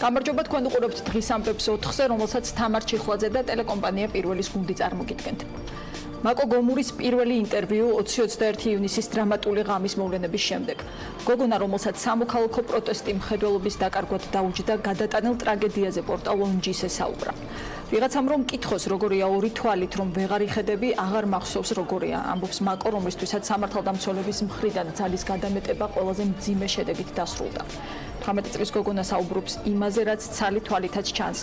გამარჯობა, თქვენ უყურებთ დღის ამბებს 4-ზე, რომელსაც თამარ ჩიხლაძე და ტელეკომპანია პირველის გუნდი წარმოგიდგენთ. მაკო გომურის პირველი ინტერვიუ 20-21 ივნისის დრამატული ღამის მოვლენების შემდეგ. გოგონა, რომელსაც სამოქალაქო პროტესტი მხედველობის დაკარგვად დაუჯდა, გადატანილ ტრაგედიაზე პორტალ ონჯის ესაუბრა. ვიღაცამ რომ კითხოს, როგორია ორი თვალით, რომ ვეღარ იხედები, აღარ მახსოვს როგორია, ამბობს მაკო, რომლისთვისაც სამართალდამცველების მხრიდან ძალის გადამეტება ყველაზე მძიმე შედეგით დასრულდა. 18 წლის გოგონა საუბრობს იმაზე, რაც ცალი თვალითაც ჩანს.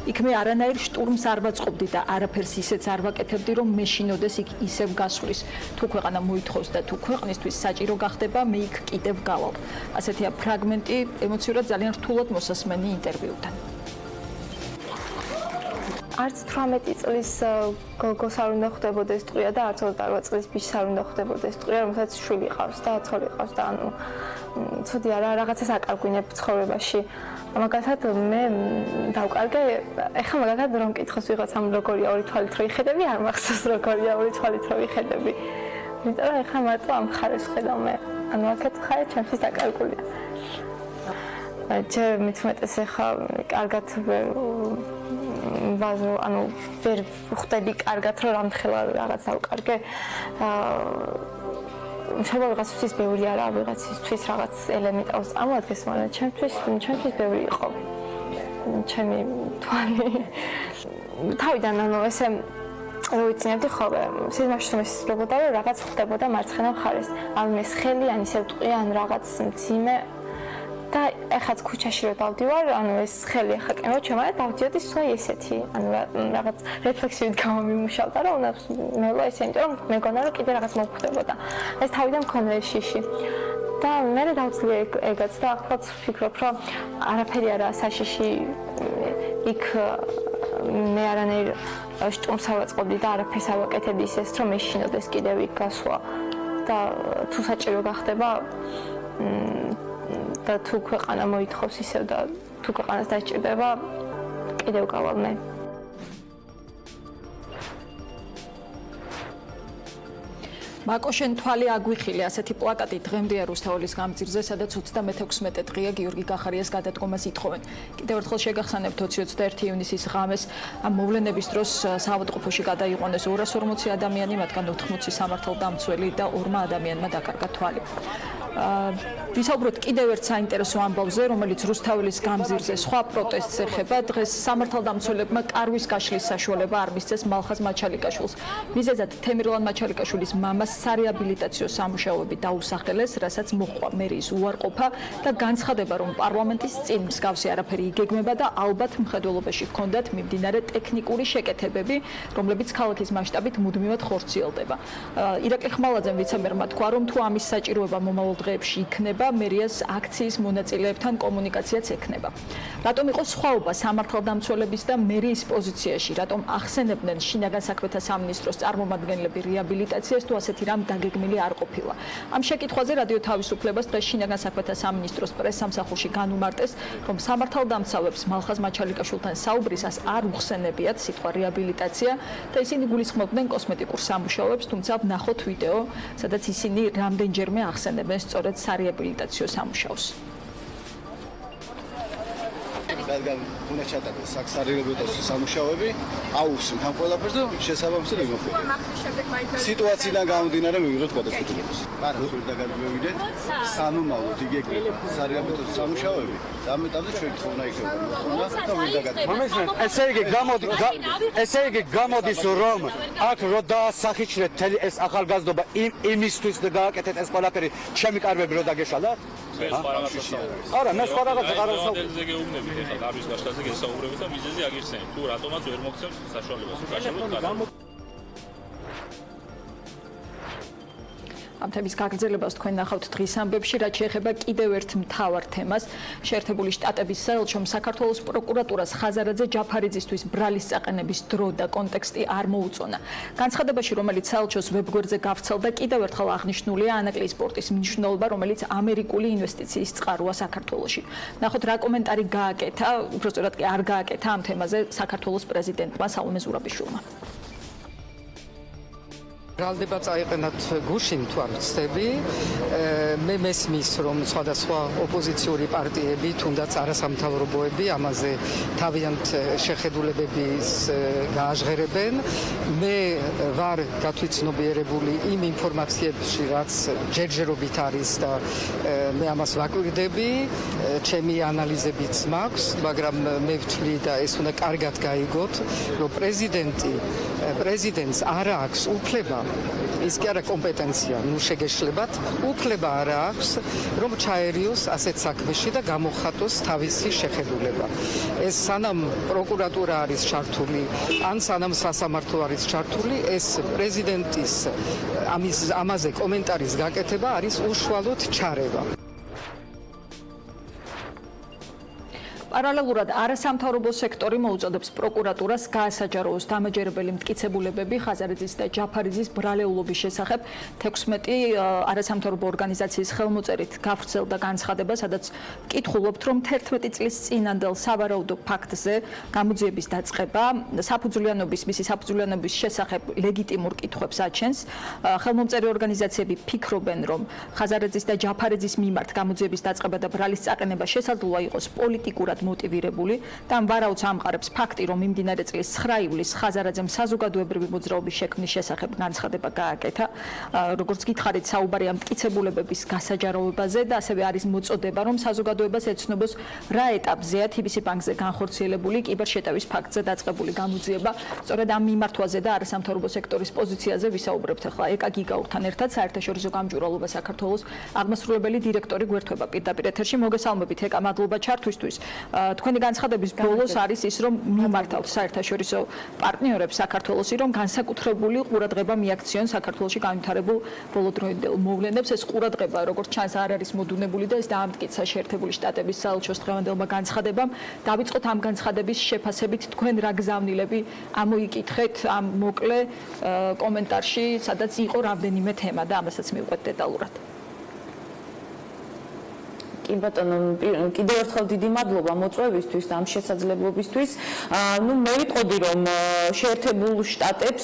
იქ მე არანაირ შტურმს არ ვაწყობდი და არაფერს ისეც არ ვაკეთებდი, რომ მე შინოდეს იქ ისევ გასვლის. თუ ქვეყანა მოითხოვს და თუ ქვეყნისთვის საჭირო გახდება, მე იქ კიდევ გავალ. ასეთია ფრაგმენტი ემოციურად ძალიან რთულად მოსასმენი ინტერვიუდან. არც 18 წლის გოგოს არ უნდა ხვდებოდეს ტყვია და არც 28 წლის ბიჭს არ უნდა ხვდებოდეს ტყვია, რომელსაც შვილი ყავს და ცოლი ყავს და ანუ ცუდი არა, რაღაცას აკარგვინებ ცხოვრებაში. მაგალითად მე დავკარგე, ეხლა მაგალითად რომ კითხოს ვიღაცამ როგორია ორი თვალით რო იხედები, არ მახსოვს როგორია ორი თვალით რო იხედები. იმიტომ რომ ეხლა მარტო ამ ხარეს ხედავ მე. ანუ აქეთ ხარე ჩემთვის დაკარგულია. ჯერ მithumetes ეხლა კარგად ვაზო, ანუ ვერ ხვდები კარგად რომ რამხელა რაღაც დავკარგე. შეიძლება ვიღაცისთვის ბევრი არა, ვიღაცისთვის რაღაც ელემენტავს წარმოადგენს, მაგრამ ჩემთვის ბევრი იყო. ჩემი თვალი. თავიდან ანუ ესე რო ვიცინებდი ხოლმე, სიზმარში რომ ესწრებოდა, რომ რაღაც ხდებოდა მარცხენა მხარეს. ან ეს ხელი, ან ისევ ტყვია, ან რაღაც მძიმე და ეხაც ქუჩაში რო დავდივარ, ანუ ეს ხელი ახლა კენო ჩემარა დავდიოდი სულ ესეთი, ანუ რაღაც რეფლექსივით გამომიმუშავდა, რომ უნდა მელა ესე, იმიტომ რომ მეგონა რომ კიდე რაღაც მოხდებოდა. ეს თავიდან მქონდა ეს შიში. და მე დავწლი ეგაც და ახლაც ვფიქრობ, რომ არაფერი არაა საშიში იქ მე არანაირ შტურმს არ ვაწყობდი და არაფერს არ ვაკეთებდი ისეს, რომ მე შინოდეს კიდევ იქ გასვლა და თუ საჭირო გახდება და თუ ქვეყანა მოითხოვს ისევ და თუ ქვეყანას დაჭირდება, კიდევ გავალ მე. მაკო შენ თვალი აგვიხილე, ასეთი პლაკატი დღემდეა რუსთაველის გამზირზე, სადაც 36 დღეა გიორგი გახარიას გადადგომას ითხოვენ. კიდევ ერთხელ შეგახსენებთ 20-21 ივნისის ღამეს ამ მოვლენების დროს საავადმყოფოში გადაიყვანეს 240 ადამიანი, მათგან 80 სამართალდამცველი და 2 ადამიანმა დაკარგა თვალი. ვისაუბროთ კიდევ ერთ საინტერესო ამბავზე, რომელიც რუსთაველის გამზირზე სხვა პროტესტს ეხება. დღეს სამართალდამცველებმა კარვის გაშლის საშუალება არ მისცეს მალხაზ მაჩალიკაშვილს. მიზეზად თემირლან მაჩალიკაშვილის მამას სარეაბილიტაციო სამუშაოები დაუსახელეს, რასაც მოჰყვა მერიის უარყოფა და განცხადება, რომ პარლამენტის წინ მსგავსი არაფერი იგეგმება და ალბათ მხედველობაში ჰქონდათ მიმდინარე ტექნიკური შეკეთებები, რომლებიც ქალაქის მასშტაბით მუდმივად ხორციელდება. ირაკლი ხმალაძემ ვიცემერმა თქვა, რომ თუ ამის საჭიროება მომავალ დღეებში იქნება, მერიას აქციის მონაწილეებთან კომუნიკაციაც ექნება. რატომ იყო სხვაობა სამართალდამცველების და მერიის პოზიციაში? რატომ ახსენებდნენ შინაგან საქმეთა სამინისტროს წარმომადგენლები რეაბილიტაციას, თუ ასეთი რამ დაგეგმილი არ ყოფილა? ამ შეკითხვაზე რადიო თავისუფლებას დღეს შინაგან საქმეთა სამინისტროს პრესსამსახურში განუმარტეს, რომ სამართალდამცავებს მალხაზ მაჩალიკაშვილთან საუბრისას არ უხსენებიათ სიტყვა რეაბილიტაცია და ისინი გულისხმობდნენ კოსმეტიკურ სამუშაოებს, თუმცა ვნახოთ ვიდეო, სადაც ისინი რამდენჯერმე ახსენებენ სწორედ სარეაბილიტაციო სამუშაოს. რადგან უნდა ჩატარდეს საქსარეაბილიტაციო სამუშაოები, აუხსნით ამ ყველაფერს და შესაბამისად იმოხდეთ. სიტუაციიდან გამომდინარე მივიღოთ გადაწყვეტილებას. მაგრამ სულ დაგაგმევიდეთ, სანომალოდ იგეგმება სარეაბილიტაციო სამუშაოები და ამ ეტაპზე ჩვენ თქონა იქნება და ვერ დაგაგმევთ. ესე იგი გამოდის რომ აქ რო დაასახიჩნეთ მთელი ეს ახალგაზრდობა იმისთვის და გააკეთეთ ეს ყველაფერი ჩემი კარბები რო დაგეშალათ? არა, მე სხვა რაღაცა არ ვსაუბრობ. გამის გაშლაზე გესაუბრებით და მიზეზი აგიხსენებთ. თუ რატომაც ვერ მოგცემთ საშუალებას გაშალოთ. ამ თემის გაგრძელებას თქვენ ნახავთ დღის ამბებში, რაც შეეხება კიდევ ერთ მთავარ თემას. შეერთებული შტატების საელჩომ საქართველოს პროკურატურას ხაზარაძე ჯაფარიძისთვის ბრალის წაყენების დრო და კონტექსტი არ მოუწონა. განცხადებაში, რომელიც საელჩოს ვებგვერდზე გავრცელდა, კიდევ ერთხელ აღნიშნულია ანაკლიის პორტის მნიშვნელობა, რომელიც ამერიკული ინვესტიციის წყაროა საქართველოში. ნახოთ რა კომენტარი გააკეთა, უბრალოდ კი არ გააკეთა ამ თემაზე საქართველოს პრეზიდენტმა სალომე ზურაბიშვილმა. ბრალდება წაიყენათ გუშინ თუ არ ვცდები, მე მესმის რომ სხვადასხვა ოპოზიციური პარტიები, თუნდაც არასამთავრობოები ამაზე თავიანთ შეხედულებებს გააჟღერებენ. მე ვარ გათვითცნობიერებული იმ ინფორმაციებში, რაც ჯერჯერობით არის და მე ამას ვაკვირდები, ჩემი ანალიზებიც მაქვს, მაგრამ მე ვთვლი და ეს უნდა კარგად გაიგოთ, რომ პრეზიდენტს არ აქვს უფლება, ის კი არა კომპეტენცია, ნუ შეგეშლებათ, უფლება არ აქვს, რომ ჩაერიოს ასეთ საქმეში და გამოხატოს თავისი შეხედულება. ეს სანამ პროკურატურა არის ჩართული, ან სანამ სასამართლო არის ჩართული, ეს პრეზიდენტის ამაზე კომენტარის გაკეთება არის უშუალოდ ჩარევა. პარალელურად არასამთავრობო სექტორი მოუწოდებს პროკურატურას გაასაჯაროოს დამაჯერებელი მტკიცებულებები ხაზარაძის და ჯაფარიძის ბრალეულობის შესახებ 16 არასამთავრობო ორგანიზაციის ხელმოწერით გავრცელდა განცხადება, სადაც ვკითხულობთ, რომ 11 წლის წინანდელ სავარაუდო ფაქტზე გამოძიების დაწყება მისი საფუძვლიანობის შესახებ ლეგიტიმურ კითხვებს აჩენს. ხელმომწერი ორგანიზაციები ფიქრობენ, რომ ხაზარაძის და ჯაფარიძის მიმართ გამოძიების დაწყება და ბრალის წაყენება შესაძლოა იყოს პოლიტიკურად მოტივირებული და ვარაუდს ამყარებს ფაქტი, რომ მიმდინარე წლის 9 ივლისს ხაზარაძემ საზოგადოებრივი მოძრაობის შექმნის შესახებ განცხადება გააკეთა. როგორც გითხარით, საუბარია მტკიცებულებების გასაჯაროებაზე და ასევე არის მოწოდება, რომ საზოგადოებას ეცნობს რა ეტაპზეა TBC ბანკზე განხორციელებული კიბერშეტევის ფაქტზე დაწყებული გამოძიება. სწორედ ამ მიმართვაზე და არასამთავრობო სექტორის პოზიციაზე ვისაუბრებთ ახლა ეკა გიგაურთან ერთად, საერთაშორისო გამჭვირვალობა საქართველოს აღმასრულებელი დირექტორი გვერდება პირდაპირ ეთერში. მოგესალმებით ეკა, მადლობა ჩართვისთვის. თქვენი განცხადების ბოლოს არის ის, რომ მიმართავთ საერთაშორისო პარტნიორებს საქართველოსი, რომ განსაკუთრებული ყურადღება მიაქციონ საქართველოში განვითარებულ ბოლოდროინდელ მოვლენებს. ეს ყურადღება, როგორც ჩანს, არ არის მოდუნებული და ეს დაამტკიცა შეერთებული შტატების საელჩოს დღევანდელმა განცხადებამ. დავიწყოთ ამ განცხადების შეფასებით, თქვენ რა გზავნილები ამოიკითხეთ ამ მოკლე კომენტარში, სადაც იყო რამდენიმე თემა და ამასაც მივყვეთ დეტალურად. კი ბატონო, კიდევ ერთხელ დიდი მადლობა მოწვევისთვის და ამ შესაძლებლობისთვის. მე ვიტყოდი, რომ შეერთებულ შტატებს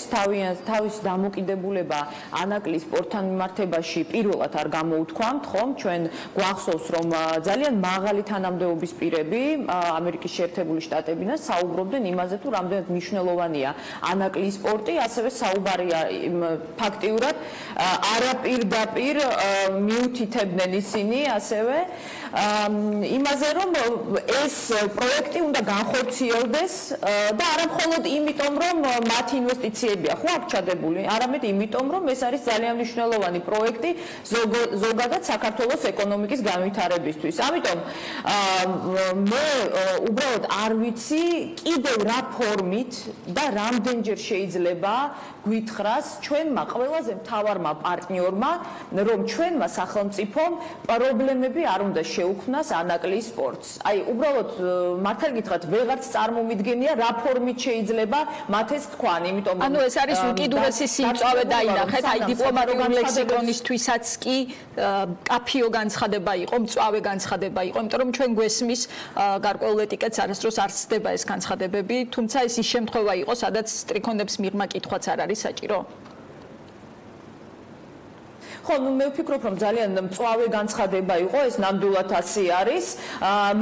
თავისი დამოკიდებულება ანაკლის სპორტთან მიმართებაში პირველად არ გამოუთქვამთ, ხომ? ჩვენ გვახსოვს, რომ ძალიან მაღალი თანამდებობის პირები ამერიკის შეერთებული შტატებიდან საუბრობდნენ იმაზე, თუ რამდენად მნიშვნელოვანია ანაკლის სპორტი, ასევე საუბარია ფაქტიურად არაპირდაპირ მიუთითებდნენ ისინი ასევე იმაზე, რომ ეს პროექტი უნდა განხორციელდეს და არა მხოლოდ იმიტომ, რომ მათი ინვესტიციებია ხო აქ ჩადებული, არამედ იმიტომ, რომ ეს არის ძალიან მნიშვნელოვანი პროექტი ზოგადად საქართველოს ეკონომიკის განვითარებისთვის. ამიტომ მე უბრალოდ არ ვიცი კიდევ რა ფორმით და რამდენჯერ შეიძლება გვითხრას ჩვენმა ყველაზე მთავარმა პარტნიორმა, რომ ჩვენმა სახელმწიფომ პრობლემები არ უნდა შეუქმნას ანაკლის სპორტს. აი, უბრალოდ მართალ გითხრათ, ვეღარც წარმომიდგენია რა ფორმით შეიძლება მათ ეს თქვან, იმიტომ რომ ანუ ეს არის უკიდურესი სიმწავე დაინახეთ, აი დიპლომატიური ლექსიკონისთვისაც კი კაფიო განცხადება იყო, მწვავე განცხადება იყო, იმიტომ რომ ჩვენ გვესმის გარკვეულ ეტიკეტს არასდროს არ ცდება ეს განცხადებები, თუმცა ეს ის შემთხვევა იყო, სადაც სტრიქონებს მიღმა კითხვაც არ არის საჭირო. ხო, მე ვფიქრობ, რომ ძალიან მწვავე განცხადება იყო, ეს ნამდვილად ასე არის,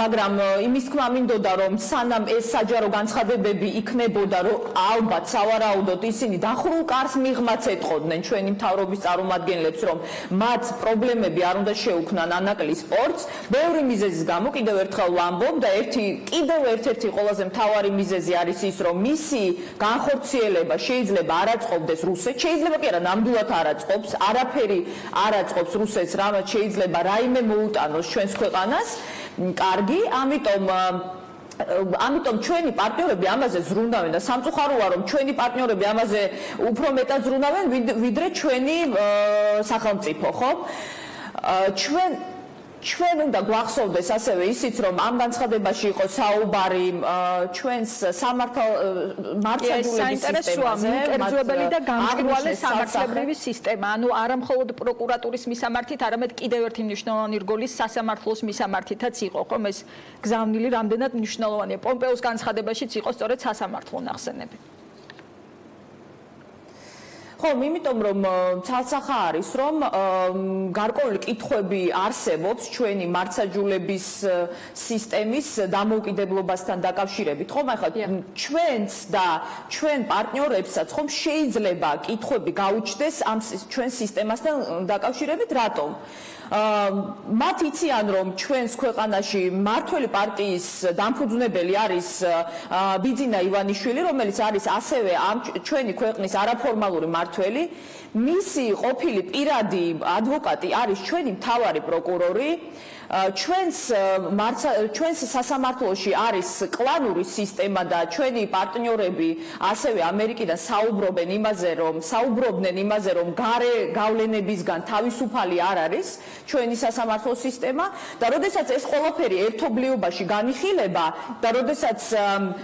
მაგრამ იმის თქმა მინდოდა, რომ სანამ ეს საჯარო განცხადებები იქნებოდა, რომ ალბათ სავარაუდოდ ისინი დახურულ კარს მიღმაც ეტყოდნენ ჩვენი მთავრობის წარმომადგენლებს, რომ მათ პრობლემები არ უნდა შეუქმნან ანაკლის სპორტს. ბევრი მიზეზის გამო კიდევ ერთხელ ვამბობ და კიდევ ერთ-ერთი ყველაზე მთავარი მიზეზი არის ის, რომ მისი განხორციელება შეიძლება არ აწყობდეს რუსეთს, შეიძლება კი არა, ნამდვილად არ აწყობს, არაფერი არ აწყობს რუსეთს, რამაც შეიძლება რაიმე მოუტანოს ჩვენს ქვეყანას. კარგი, ამიტომ ჩვენი პარტნიორები ამაზე ზრუნავენ და სამწუხაროა, რომ ჩვენი პარტნიორები ამაზე უფრო მეტად ზრუნავენ, ვიდრე ჩვენი სახელმწიფო, ხო? ჩვენ უნდა გვახსოვდეს ასევე ისიც, რომ ამ განცხადებაში იყო საუბარი ჩვენს მართლმსაჯულების სისტემაზე, მკერდზვებელი და გამჭვირვალე სამართლებრივი სისტემა, ანუ არა მხოლოდ პროკურატურის მისამართით, არამედ კიდევ ერთი მნიშვნელოვანი რგოლის სასამართლოს მისამართითაც იყო, ხომ ეს გზავნილი რამდენად მნიშვნელოვანია. პომპეოს განცხადებაშიც იყო სწორედ სასამართლო ნახსენები. ხომ, იმიტომ რომ ცალსახა არის, რომ გარკვეული კითხვები არსებობს ჩვენი მართლმსაჯულების სისტემის დამოუკიდებლობასთან დაკავშირებით, ხომ? ახლა ჩვენც და ჩვენ პარტნიორებსაც ხომ შეიძლება კითხვები გაუჩნდეს ამ ჩვენ სისტემასთან დაკავშირებით, რატომ? მათ იციან რომ ჩვენს ქვეყანაში მმართველი პარტიის დამფუძნებელი არის ბიძინა ივანიშვილი, რომელიც არის ასევე ჩვენი ქვეყნის არაფორმალური მმართველი, მისი ყოფილი პირადი ადვოკატი არის ჩვენი მთავარი პროკურორი, ჩვენს სასამართლოში არის კლანური სისტემა და ჩვენი პარტნიორები ასევე ამერიკიდან საუბრობდნენ იმაზე, რომ გარე გავლენებისგან თავისუფალი არ არის ჩვენი სასამართლო სისტემა და როდესაც ეს ყველაფერი ერთობლიობაში განიხილება და როდესაც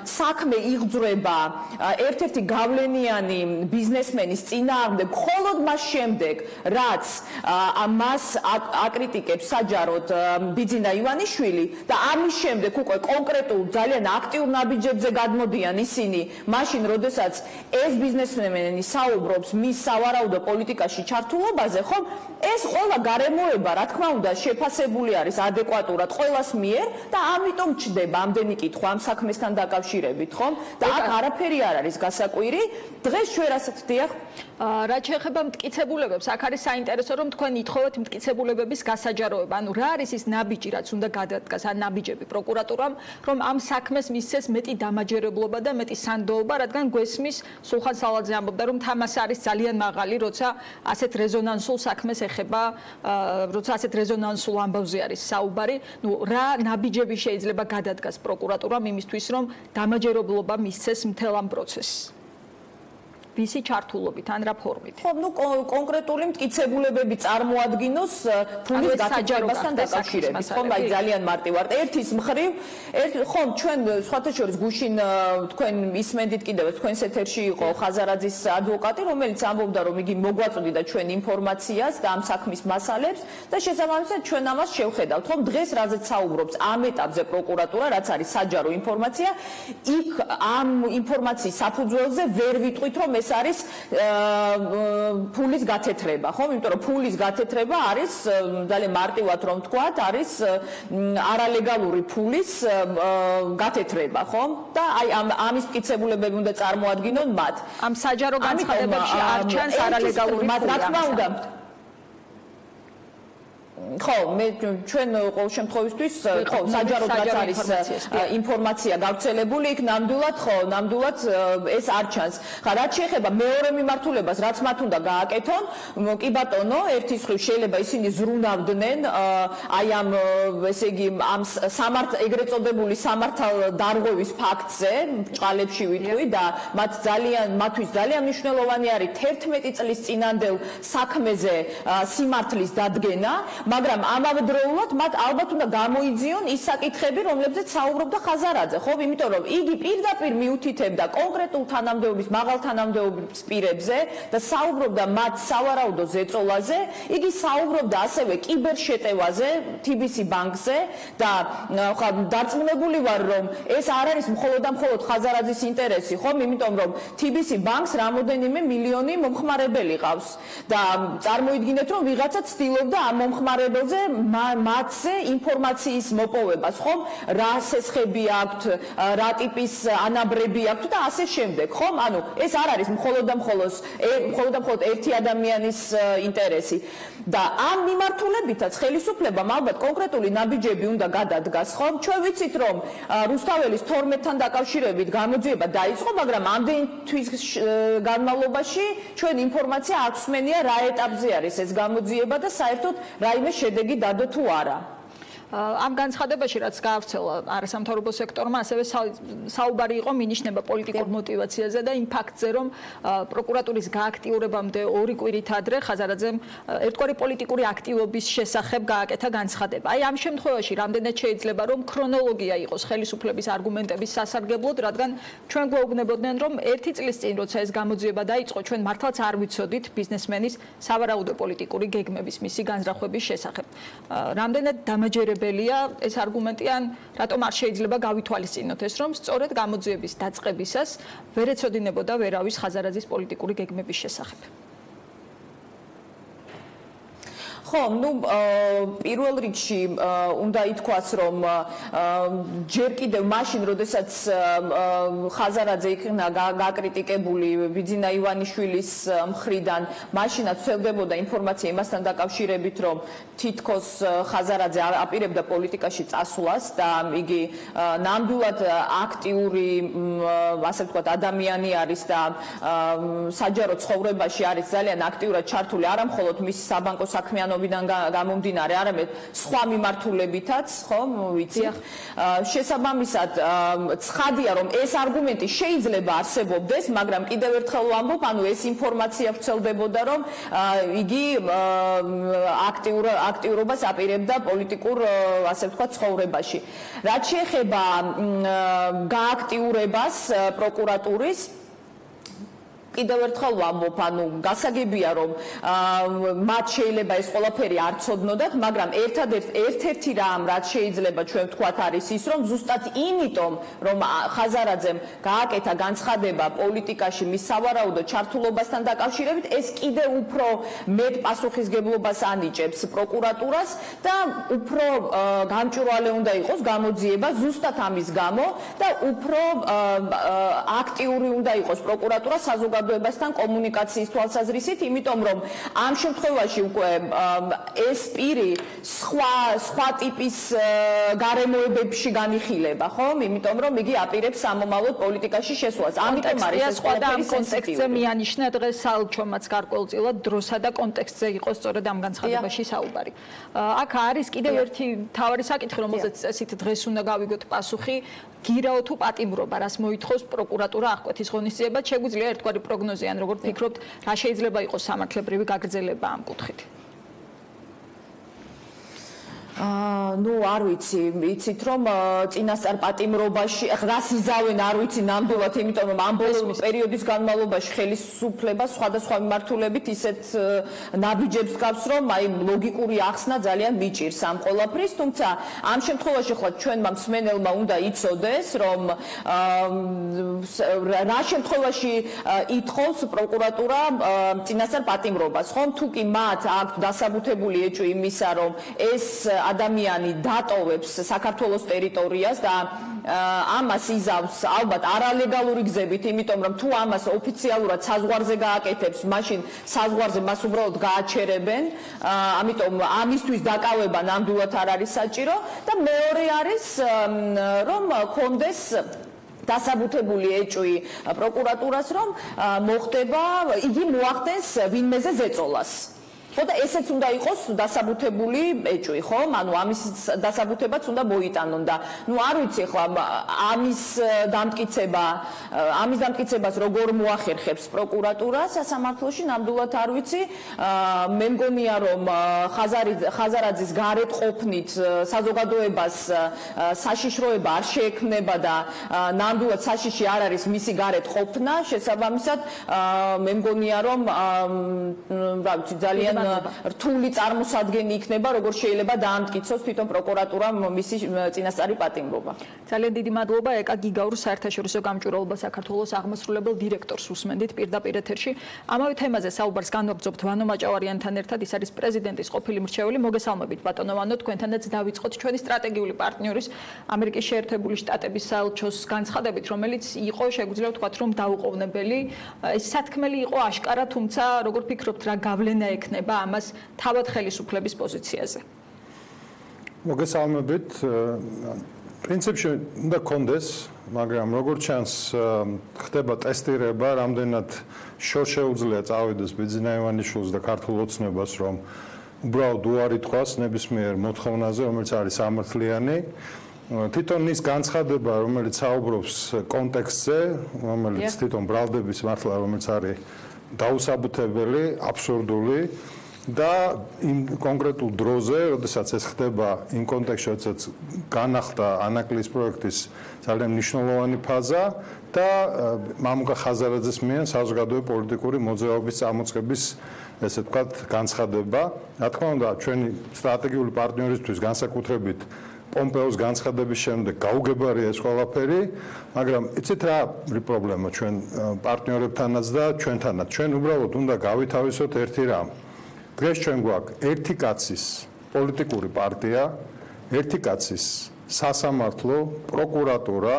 საქმე იღძვრება ერთ-ერთი გავლენიანი ბიზნესმენის წინააღმდეგ, მხოლოდ მას შემდეგ, რაც მას აკრიტიკებს საჯაროდ ბიძინა ივანიშვილი და ამის შემდეგ უკვე კონკრეტულ ძალიან აქტიურ ნაბიჯებზე გადმოდიან ისინი, მაშინ როდესაც ეს ბიზნესმენი საუბრობს მის სავარაუდო პოლიტიკაში ჩართულობაზე, ხომ ეს ყველა გარემოება, რა თქმა უნდა, შეფასებული არის ადეკვატურად ყველას მიერ და ამიტომ ჩდება ამდენი კითხვა ამ საქმესთან დაკავშირებით, ხომ? და აქ არაფერი არ არის გასაკვირი. დღეს ჩვენ რასაც ვთქვით, რაც შეეხება მტკიცებულებებს, აქ არის საინტერესო, რომ თქვენ ითხოვეთ მტკიცებულებების გასაჯაროება. ანუ რა არის ის ნაბიჯი, რაც უნდა გადადგას, ან ნაბიჯები პროკურატურამ, რომ ამ საქმეს მისცეს მეტი დამაჯერებლობა და მეტი სანდოობა, რადგან გვესმის სულხან სალაძე ამბობდა, რომ თამას არის ძალიან მაღალი, როცა ასეთ რეზონანსულ საქმეს ეხება, როცა ასეთ რეზონანსულ ამბავზე არის საუბარი. ნუ რა ნაბიჯები შეიძლება გადადგას პროკურატურამ იმისთვის, რომ დამაჯერებლობა მისცეს მთელ ამ პროცესს? ვისი ჩართულობით ან რა ფორმით? ხო, ნუ კონკრეტული მტკიცებულებები წარმოადგინოს ფულის გათაჯებასთან დაკავშირებით. ხომ, აი ძალიან მარტივად. ერთის მხრივ, ხომ, ჩვენ სხვათა შორის გუშინ თქვენ ისმენდით კიდევ თქვენს ეთერში იყო ხაზარაძის ადვოკატი, რომელიც ამბობდა, რომ იგი მოგვაწვდიდა ჩვენ ინფორმაციას და ამ საქმის მასალებს და შესაბამისად ჩვენ ამას შევხედავთ. ხომ, დღეს რაზეც საუბრობს ამ ეტაპზე პროკურატურა, რაც არის საჯარო ინფორმაცია, იქ ამ ინფორმაციის საფუძველზე ვერ ვიტყვით, რომ ეს არის ფულის გათეთრება, ხო? იმიტომ რომ ფულის გათეთრება არის ძალიან მარტივად რომ ვთქვათ, არის არალეგალური ფულის გათეთრება, ხო? და აი ამის მტკიცებულებები უნდა წარმოადგინონ მათ. ამ საჯარო განცხადებებში არ ჩანს არალეგალური ფული. რა თქმა უნდა, ხო, მე ჩვენ ყოველ შემთხვევისთვის ხო, საჯაროდ რაც არის ინფორმაცია გავრცელებული, იქ ნამდვილად ეს არ ჩანს. ხა, რაც შეეხება მეორე მიმართულებას, რაც მათ უნდა გააკეთონ, კი ბატონო, ერთის მხრივ შეიძლება ისინი ზრუნავდნენ აი ამ ესე იგი ამ ეგრეთ წოდებული სამართალდარღვევის ფაქტზე, ბრჭყალებში ვიტყვი და მათთვის ძალიან მნიშვნელოვანი არის 11 წლის წინანდელ საქმეზე სიმართლის დადგენა, მაგრამ ამავდროულად მათ ალბათ უნდა გამოიძიონ ის საკითხები, რომლებზეც საუბრობდა ხაზარაძე, ხო? იმიტომ რომ იგი პირდაპირ მიუთითებდა კონკრეტულ თანამდებობის, მაღალ თანამდებობის პირებზე და საუბრობდა მათ სავარაუდო ზეწოლაზე, იგი საუბრობდა ასევე კიბერშეტევაზე, TBC ბანკზე და ხა დარწმუნებული ვარ, რომ ეს არ არის მხოლოდ და მხოლოდ ხაზარაძის ინტერესი, ხო? იმიტომ რომ TBC ბანკს რამოდენიმე მილიონი მომხმარებელი ყავს და წარმოიდგინეთ, რომ ვიღაცა ცდილობდა ამ მომხმარებელს მათზე ინფორმაციის მოპოვებას, ხომ? რა სესხები აქვთ, რა ტიპის ანაბრები აქვთ და ასე შემდეგ, ხომ? ანუ ეს არ არის მხოლოდ და მხოლოდ ერთი ადამიანის ინტერესი. და ამ მიმართულებითაც ხელისუფლებამ ალბათ კონკრეტული ნაბიჯები უნდა გადადგას, ხომ? ჩვენ ვიცით, რომ რუსთაველის 12-თან დაკავშირებით გამოძიება დაიწყო, მაგრამ ამდენი თვის განმავლობაში ჩვენ ინფორმაცია არ გვსმენია რა ეტაპზე არის ეს გამოძიება და საერთოდ რაიმე შედეგი დადო თუ არა. ამ განცხადებაში რაც გაავრცელა არასამთავრობო სექტორმა, ასევე საუბარი იყო მინიშნება პოლიტიკურ мотиваციაზე და იმ ფაქტზე, რომ პროკურატურის გააქტიურებამდე 2 კვირით ადრე ხაზარაძემ ერთგვარი პოლიტიკური აქტივობის შესახებ გააკეთა განცხადება. აი ამ შემთხვევაში რამდენად შეიძლება რომ ქრონოლოგია იყოს ხელისუფლების არგუმენტების სასარგებლოდ, რადგან ჩვენ გვეუბნებოდნენ, რომ 1 წლის წინ, როცა ეს გამოძიება დაიწყო, ჩვენ მართლაც არ ვიცოდით ბიზნესმენის სავარაუდო პოლიტიკური გეგმების, მისი განზრახვების შესახებ. რამდენად დამაჯერებელია ეს არგუმენტი, ან რატომ არ შეიძლება გავითვალისწინოთ ეს, რომ სწორედ გამოძიების დაწყებისას ვერ ეცოდინებოდა ვერავის ხაზარაძის პოლიტიკური გეგმების შესახებ. ხო, პირველ რიგში უნდა ითქვას, რომ ჯერ კიდევ მაშინ, როდესაც ხაზარაძე იქნა გაკრიტიკებული ბიძინა ივანიშვილის მხრიდან, მაშინაც ვრცელდებოდა ინფორმაცია იმასთან დაკავშირებით, რომ თითქოს ხაზარაძე აპირებდა პოლიტიკაში წასვლას და იგი ნამდვილად აქტიური, ასე ვთქვათ, ადამიანი არის და საჯარო ცხოვრებაში არის ძალიან აქტიურად ჩართული, არა მხოლოდ მისი საბანკო საქმიანობიდან გამომდინარე, არამედ სხვა მიმართულებითაც, ხო, ვიცი. შესაბამისად, ცხადია, რომ ეს არგუმენტი შეიძლება არსებობდეს, მაგრამ კიდევ ერთხელ ვამბობ, ანუ ეს ინფორმაცია ვრცელდებოდა, რომ იგი აქტიურობას აპირებდა პოლიტიკურ, ასე ვთქვათ, ცხოვრებაში. რაც შეეხება გააქტიურებას პროკურატურის, კიდევ ერთხელ ვამბობ, ანუ გასაგებია, რომ მათ შეიძლება ეს ყველაფერი არ ცოდნოდათ, მაგრამ ერთ-ერთი რამ, რაც შეიძლება ჩვენ ვთქვათ, არის ის, რომ ზუსტად იმიტომ, რომ ხაზარაძემ გააკეთა განცხადება პოლიტიკაში მის სავარაუდო ჩართულობასთან დაკავშირებით, ეს კიდევ უფრო მეტ პასუხისგებლობას ანიჭებს პროკურატურას და უფრო გამჭვირვალე უნდა იყოს გამოძიება ზუსტად ამის გამო და უფრო აქტიური უნდა იყოს პროკურატურა საზოგადოებასთან კომუნიკაციის თვალსაზრისით, იმიტომ რომ ამ შემთხვევაში უკვე ეს პირი სხვა ტიპის გარემოებებში განიხილება, ხომ? იმიტომ რომ იგი აპირებს სამომავლოდ პოლიტიკაში შესვლას. ამიტომ არის ეს ყველაფერი კონტექსტზე მიანიშნა დღეს საელჩომაც გარკვეულწილად დროსა და კონტექსტზე იყო სწორედ ამ განცხადებაში საუბარი. აქ არის კიდევ ერთი მთავარი საკითხი, რომელზეც წესით დღეს უნდა გავიგოთ პასუხი. გირაო თუ პატიმრობა, რას მოითხოვს პროკურატურა აღკვეთის ღონისძიებად, შეგვიძლია ერთგვარი პროგნოზი, ან როგორ ფიქრობთ, რა შეიძლება იყოს სამართლებრივი გაგრძელება ამ კუთხით? არ ვიცი, იცით რომ წინასწარ პატიმრობაში რას იზავენ, არ ვიცი ნამდვილად, იმიტომ რომ ამ ბოლო პერიოდის განმავლობაში ხელისუფლება სხვადასხვა მიმართულებით ისეთ ნაბიჯებს გავს, რომ აი ლოგიკური ახსნა ძალიან მიჭირს ამ ყველაფრის, თუმცა ამ შემთხვევაში ხლა ჩვენმა მსმენელმა უნდა იცოდეს, რომ რა შემთხვევაში ითხოვს პროკურატურა წინასწარ პატიმრობას, ხომ? თუ კი მათ აქვს დასაბუთებული ეჭვი იმისა, რომ ეს ადამიანი დატოვებს საქართველოს ტერიტორიას და ამას იზავს ალბათ არალეგალური გზებით, იმიტომ რომ თუ ამას ოფიციალურად საზღვარზე გააკეთებს, მაშინ საზღვარზე მას უბრალოდ გააჩერებენ, ამიტომ ამისთვის დაკავება ნამდვილად არ არის საჭირო და მეორე არის რომ კონდეს დასაბუთებული ეჭვი პროკურატურას, რომ მოხდება, იგი მოახდენს ვინმეზე ზეწოლას. ხო და ესეც უნდა იყოს დასაბუთებული ეჭვი, ხო? ანუ ამის დასაბუთებაც უნდა მოიტანონ და არ ვიცი ხლა ამის დამტკიცებას როგორ მოახერხებს პროკურატურა სასამართლოში, ნამდვილად არ ვიცი. მე მგონია რომ ხაზარაძის გარეთ ყოფნით საზოგადოებას საშიშროება არ შეექმნება და ნამდვილად საშიში არ არის მისი გარეთ ყოფნა, შესაბამისად მე მგონია რომ რა ვიცი ძალიან რთული წარმოსადგენი იქნება, როგორ შეიძლება დაამტკიცოს თვითონ პროკურატურამ მისი წინასწარი პატიმრობა. ძალიან დიდი მადლობა ეკა გიგაურს, საერთაშორისო გამჭვირვალობა საქართველოს აღმასრულებელ დირექტორს უსმენდით პირდაპირ ეთერში. ამავე თემაზე საუბარს განვაგრძობთ ვანო მაჭავარიანთან ერთად, ის არის პრეზიდენტის ყოფილი მრჩეველი. მოგესალმებით ბატონო ვანო, თქვენთანაც დავიწყოთ ჩვენი სტრატეგიული პარტნიორის ამერიკის შეერთებული შტატების საელჩოს განცხადებით, რომელიც იყო შეგვიძლია ვთქვათ რომ დაუყოვნებელი. ეს სათქმელი იყო აშკარა, თუმცა როგორ ფიქრობთ რა გავლენა ექნება ამას თავად ხელისუფლების პოზიციაზე? მოგესალმებით. პრინციპში უნდა კონდეს, მაგრამ როგორც ჩანს ხდება ტესტირება, რამდენად შეუძლია წავიდეს ბიძინა ივანიშვილს და ქართულ ოცნებას, რომ უბრალოდ უარი თქვას ნებისმიერ მოთხოვნაზე, რომელიც არის სამართლიანი. თვითონ ის განცხადება, რომელიც საუბრობს კონტექსტზე, რომელიც თვითონ ბრალდების მართლა, რომელიც არის დაუსაბუთებელი, აბსურდული და იმ კონკრეტულ დროზე, როდესაც ეს ხდება იმ კონტექსტში, როდესაც განახლდა ანაკლის პროექტის ძალიან მნიშვნელოვანი ფაზა და მამუკა ხაზარაძის მიერ საზოგადოებრივი პოლიტიკური მოძრაობის წამოწყების ესე ვთქვათ განცხადება. რა თქმა უნდა, ჩვენი სტრატეგიული პარტნიორისთვის განსაკუთრებით პომპეოს განცხადების შემდეგ გაუგებარია ეს ყველაფერი, მაგრამ იცით რა პრობლემა ჩვენ პარტნიორებთანაც და ჩვენთანაც. ჩვენ უბრალოდ უნდა გავითავისოთ ერთი რამ. დღეს ჩვენ გვაქვს ერთი კაცის პოლიტიკური პარტია, ერთი კაცის სასამართლო, პროკურატურა,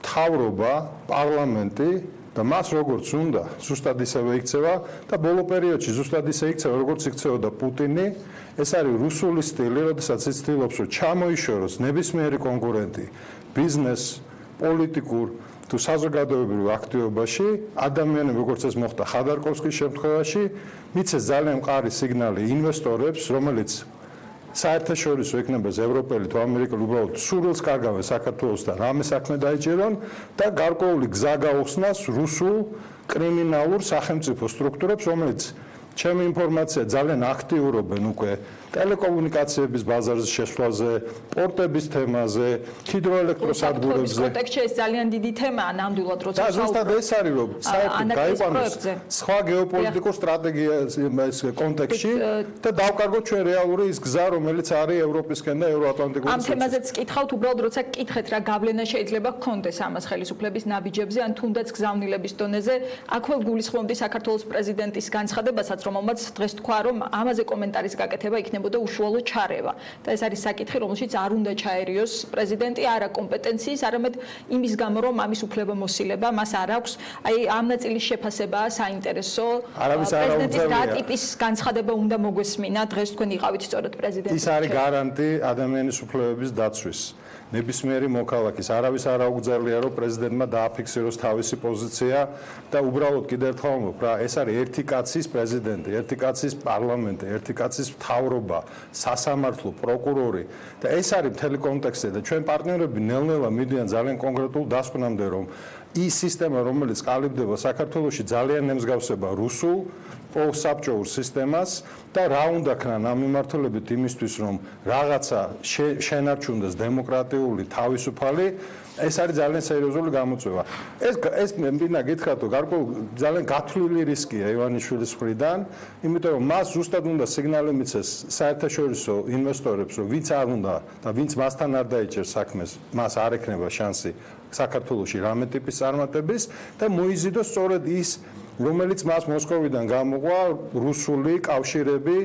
მთავრობა, პარლამენტი და მას როგორც უნდა, ზუსტად ისევე იქცევა და ბოლო პერიოდში ზუსტად ისე იქცევა, როგორც იქცეოდა პუტინი. ეს არის რუსული სტილი, როდესაც ის ცდილობს, რომ ჩამოიშოროს ნებისმიერი კონკურენტი ბიზნეს, პოლიტიკურ თუ საზოგადოებრივ აქტივობაში, ადამიანები, როგორც ეს მოხდა ხადარკოვსკის შემთხვევაში, მიცეს ძალიან მყარი სიგნალი ინვესტორებს, რომელიც საერთაშორისო იქნება ევროპელი თუ ამერიკელი უბრალოდ სურვილს კარგავენ საქართველოსთან რამე საქმე დაიჭერონ და გარკვეული გზა გაუხსნას რუსულ კრიმინალურ სახელმწიფო სტრუქტურებს, რომელიც ჩემი ინფორმაცია ძალიან აქტიურობენ უკვე ტელეკომუნიკაციების ბაზარზე შესვლაზე, პორტების თემაზე, ჰიდროელექტროსადგურებზე. კონტექსტში ეს ძალიან დიდი თემაა ნამდვილად, როცა ზუსტად ეს არის, რომ საერთოდ გაიყვანოს სხვა გეოპოლიტიკურ სტრატეგიის კონტექსტში და დავკარგოთ ჩვენ რეალური ის გზა, რომელიც არის ევროპისკენ და ევროატლანტიკური ამ თემაზეც გითხავთ, უბრალოდ როცა გკითხეთ რა გავლენა შეიძლება გქონდეს ამას ხელისუფლების ნაბიჯებზე, ან თუნდაც გზავნილების დონეზე, აქვე გულისხმობდი საქართველოს პრეზიდენტის განცხადებასაც, რომელმაც დღეს თქვა, რომ ამაზე კომენტარის გაკეთება იქნებოდა უშუალო ჩარევა. და ეს არის საკითხი, რომელშიც არ უნდა ჩაერიოს პრეზიდენტი არა კომპეტენციის, არამედ იმის გამო, რომ ამის უფლებამოსილება მას არ აქვს. აი ამ ნაწილის შეფასებაა საინტერესო. პრეზიდენტის რა ტიპის განცხადება უნდა მოგვესმინა დღეს თქვენ იყავით სწორედ პრეზიდენტი. ის არის გარანტი ადამიანის უფლებების დაცვის. ნებისმიერი მოქალაქის არავის არ აუგზავნია, რომ პრეზიდენტმა დააფიქსიროს თავისი პოზიცია და უბრალოდ კიდევ ერთხელ ვამბობ რა, ეს არის ერთი კაცის პრეზიდენტი, ერთი კაცის პარლამენტი, ერთი კაცის მთავრობა, სასამართლო, პროკურორი და ეს არის მთელი კონტექსტი და ჩვენ პარტნიორები ნელ-ნელა მიდიან ძალიან კონკრეტულ დასკვნამდე, რომ ის სისტემა, რომელიც ყალიბდება საქართველოში, ძალიან ემსგავსება რუსულ პოსტსაბჭოურ სისტემას და რა უნდა ქნან ამ მიმართულებით იმისთვის, რომ რაღაცა შენარჩუნდეს დემოკრატიული, თავისუფალი, ეს არის ძალიან სერიოზული გამოწვევა. ეს მე მინდა გითხრათ, რომ გარკვეული ძალიან გათვლილი რისკია ივანიშვილის მხრიდან, იმიტომ რომ მას ზუსტად უნდა სიგნალი მიცეს საერთაშორისო ინვესტორებს, რომ ვინც არ უნდა და ვინც მასთან არ დაიჭერს საქმეს, მას არ ექნება შანსი საქართველოში რამე ტიპის წარმატების და მოიზიდოს სწორედ ის რომელიც მას მოსკოვიდან გამოყვა რუსული კავშირები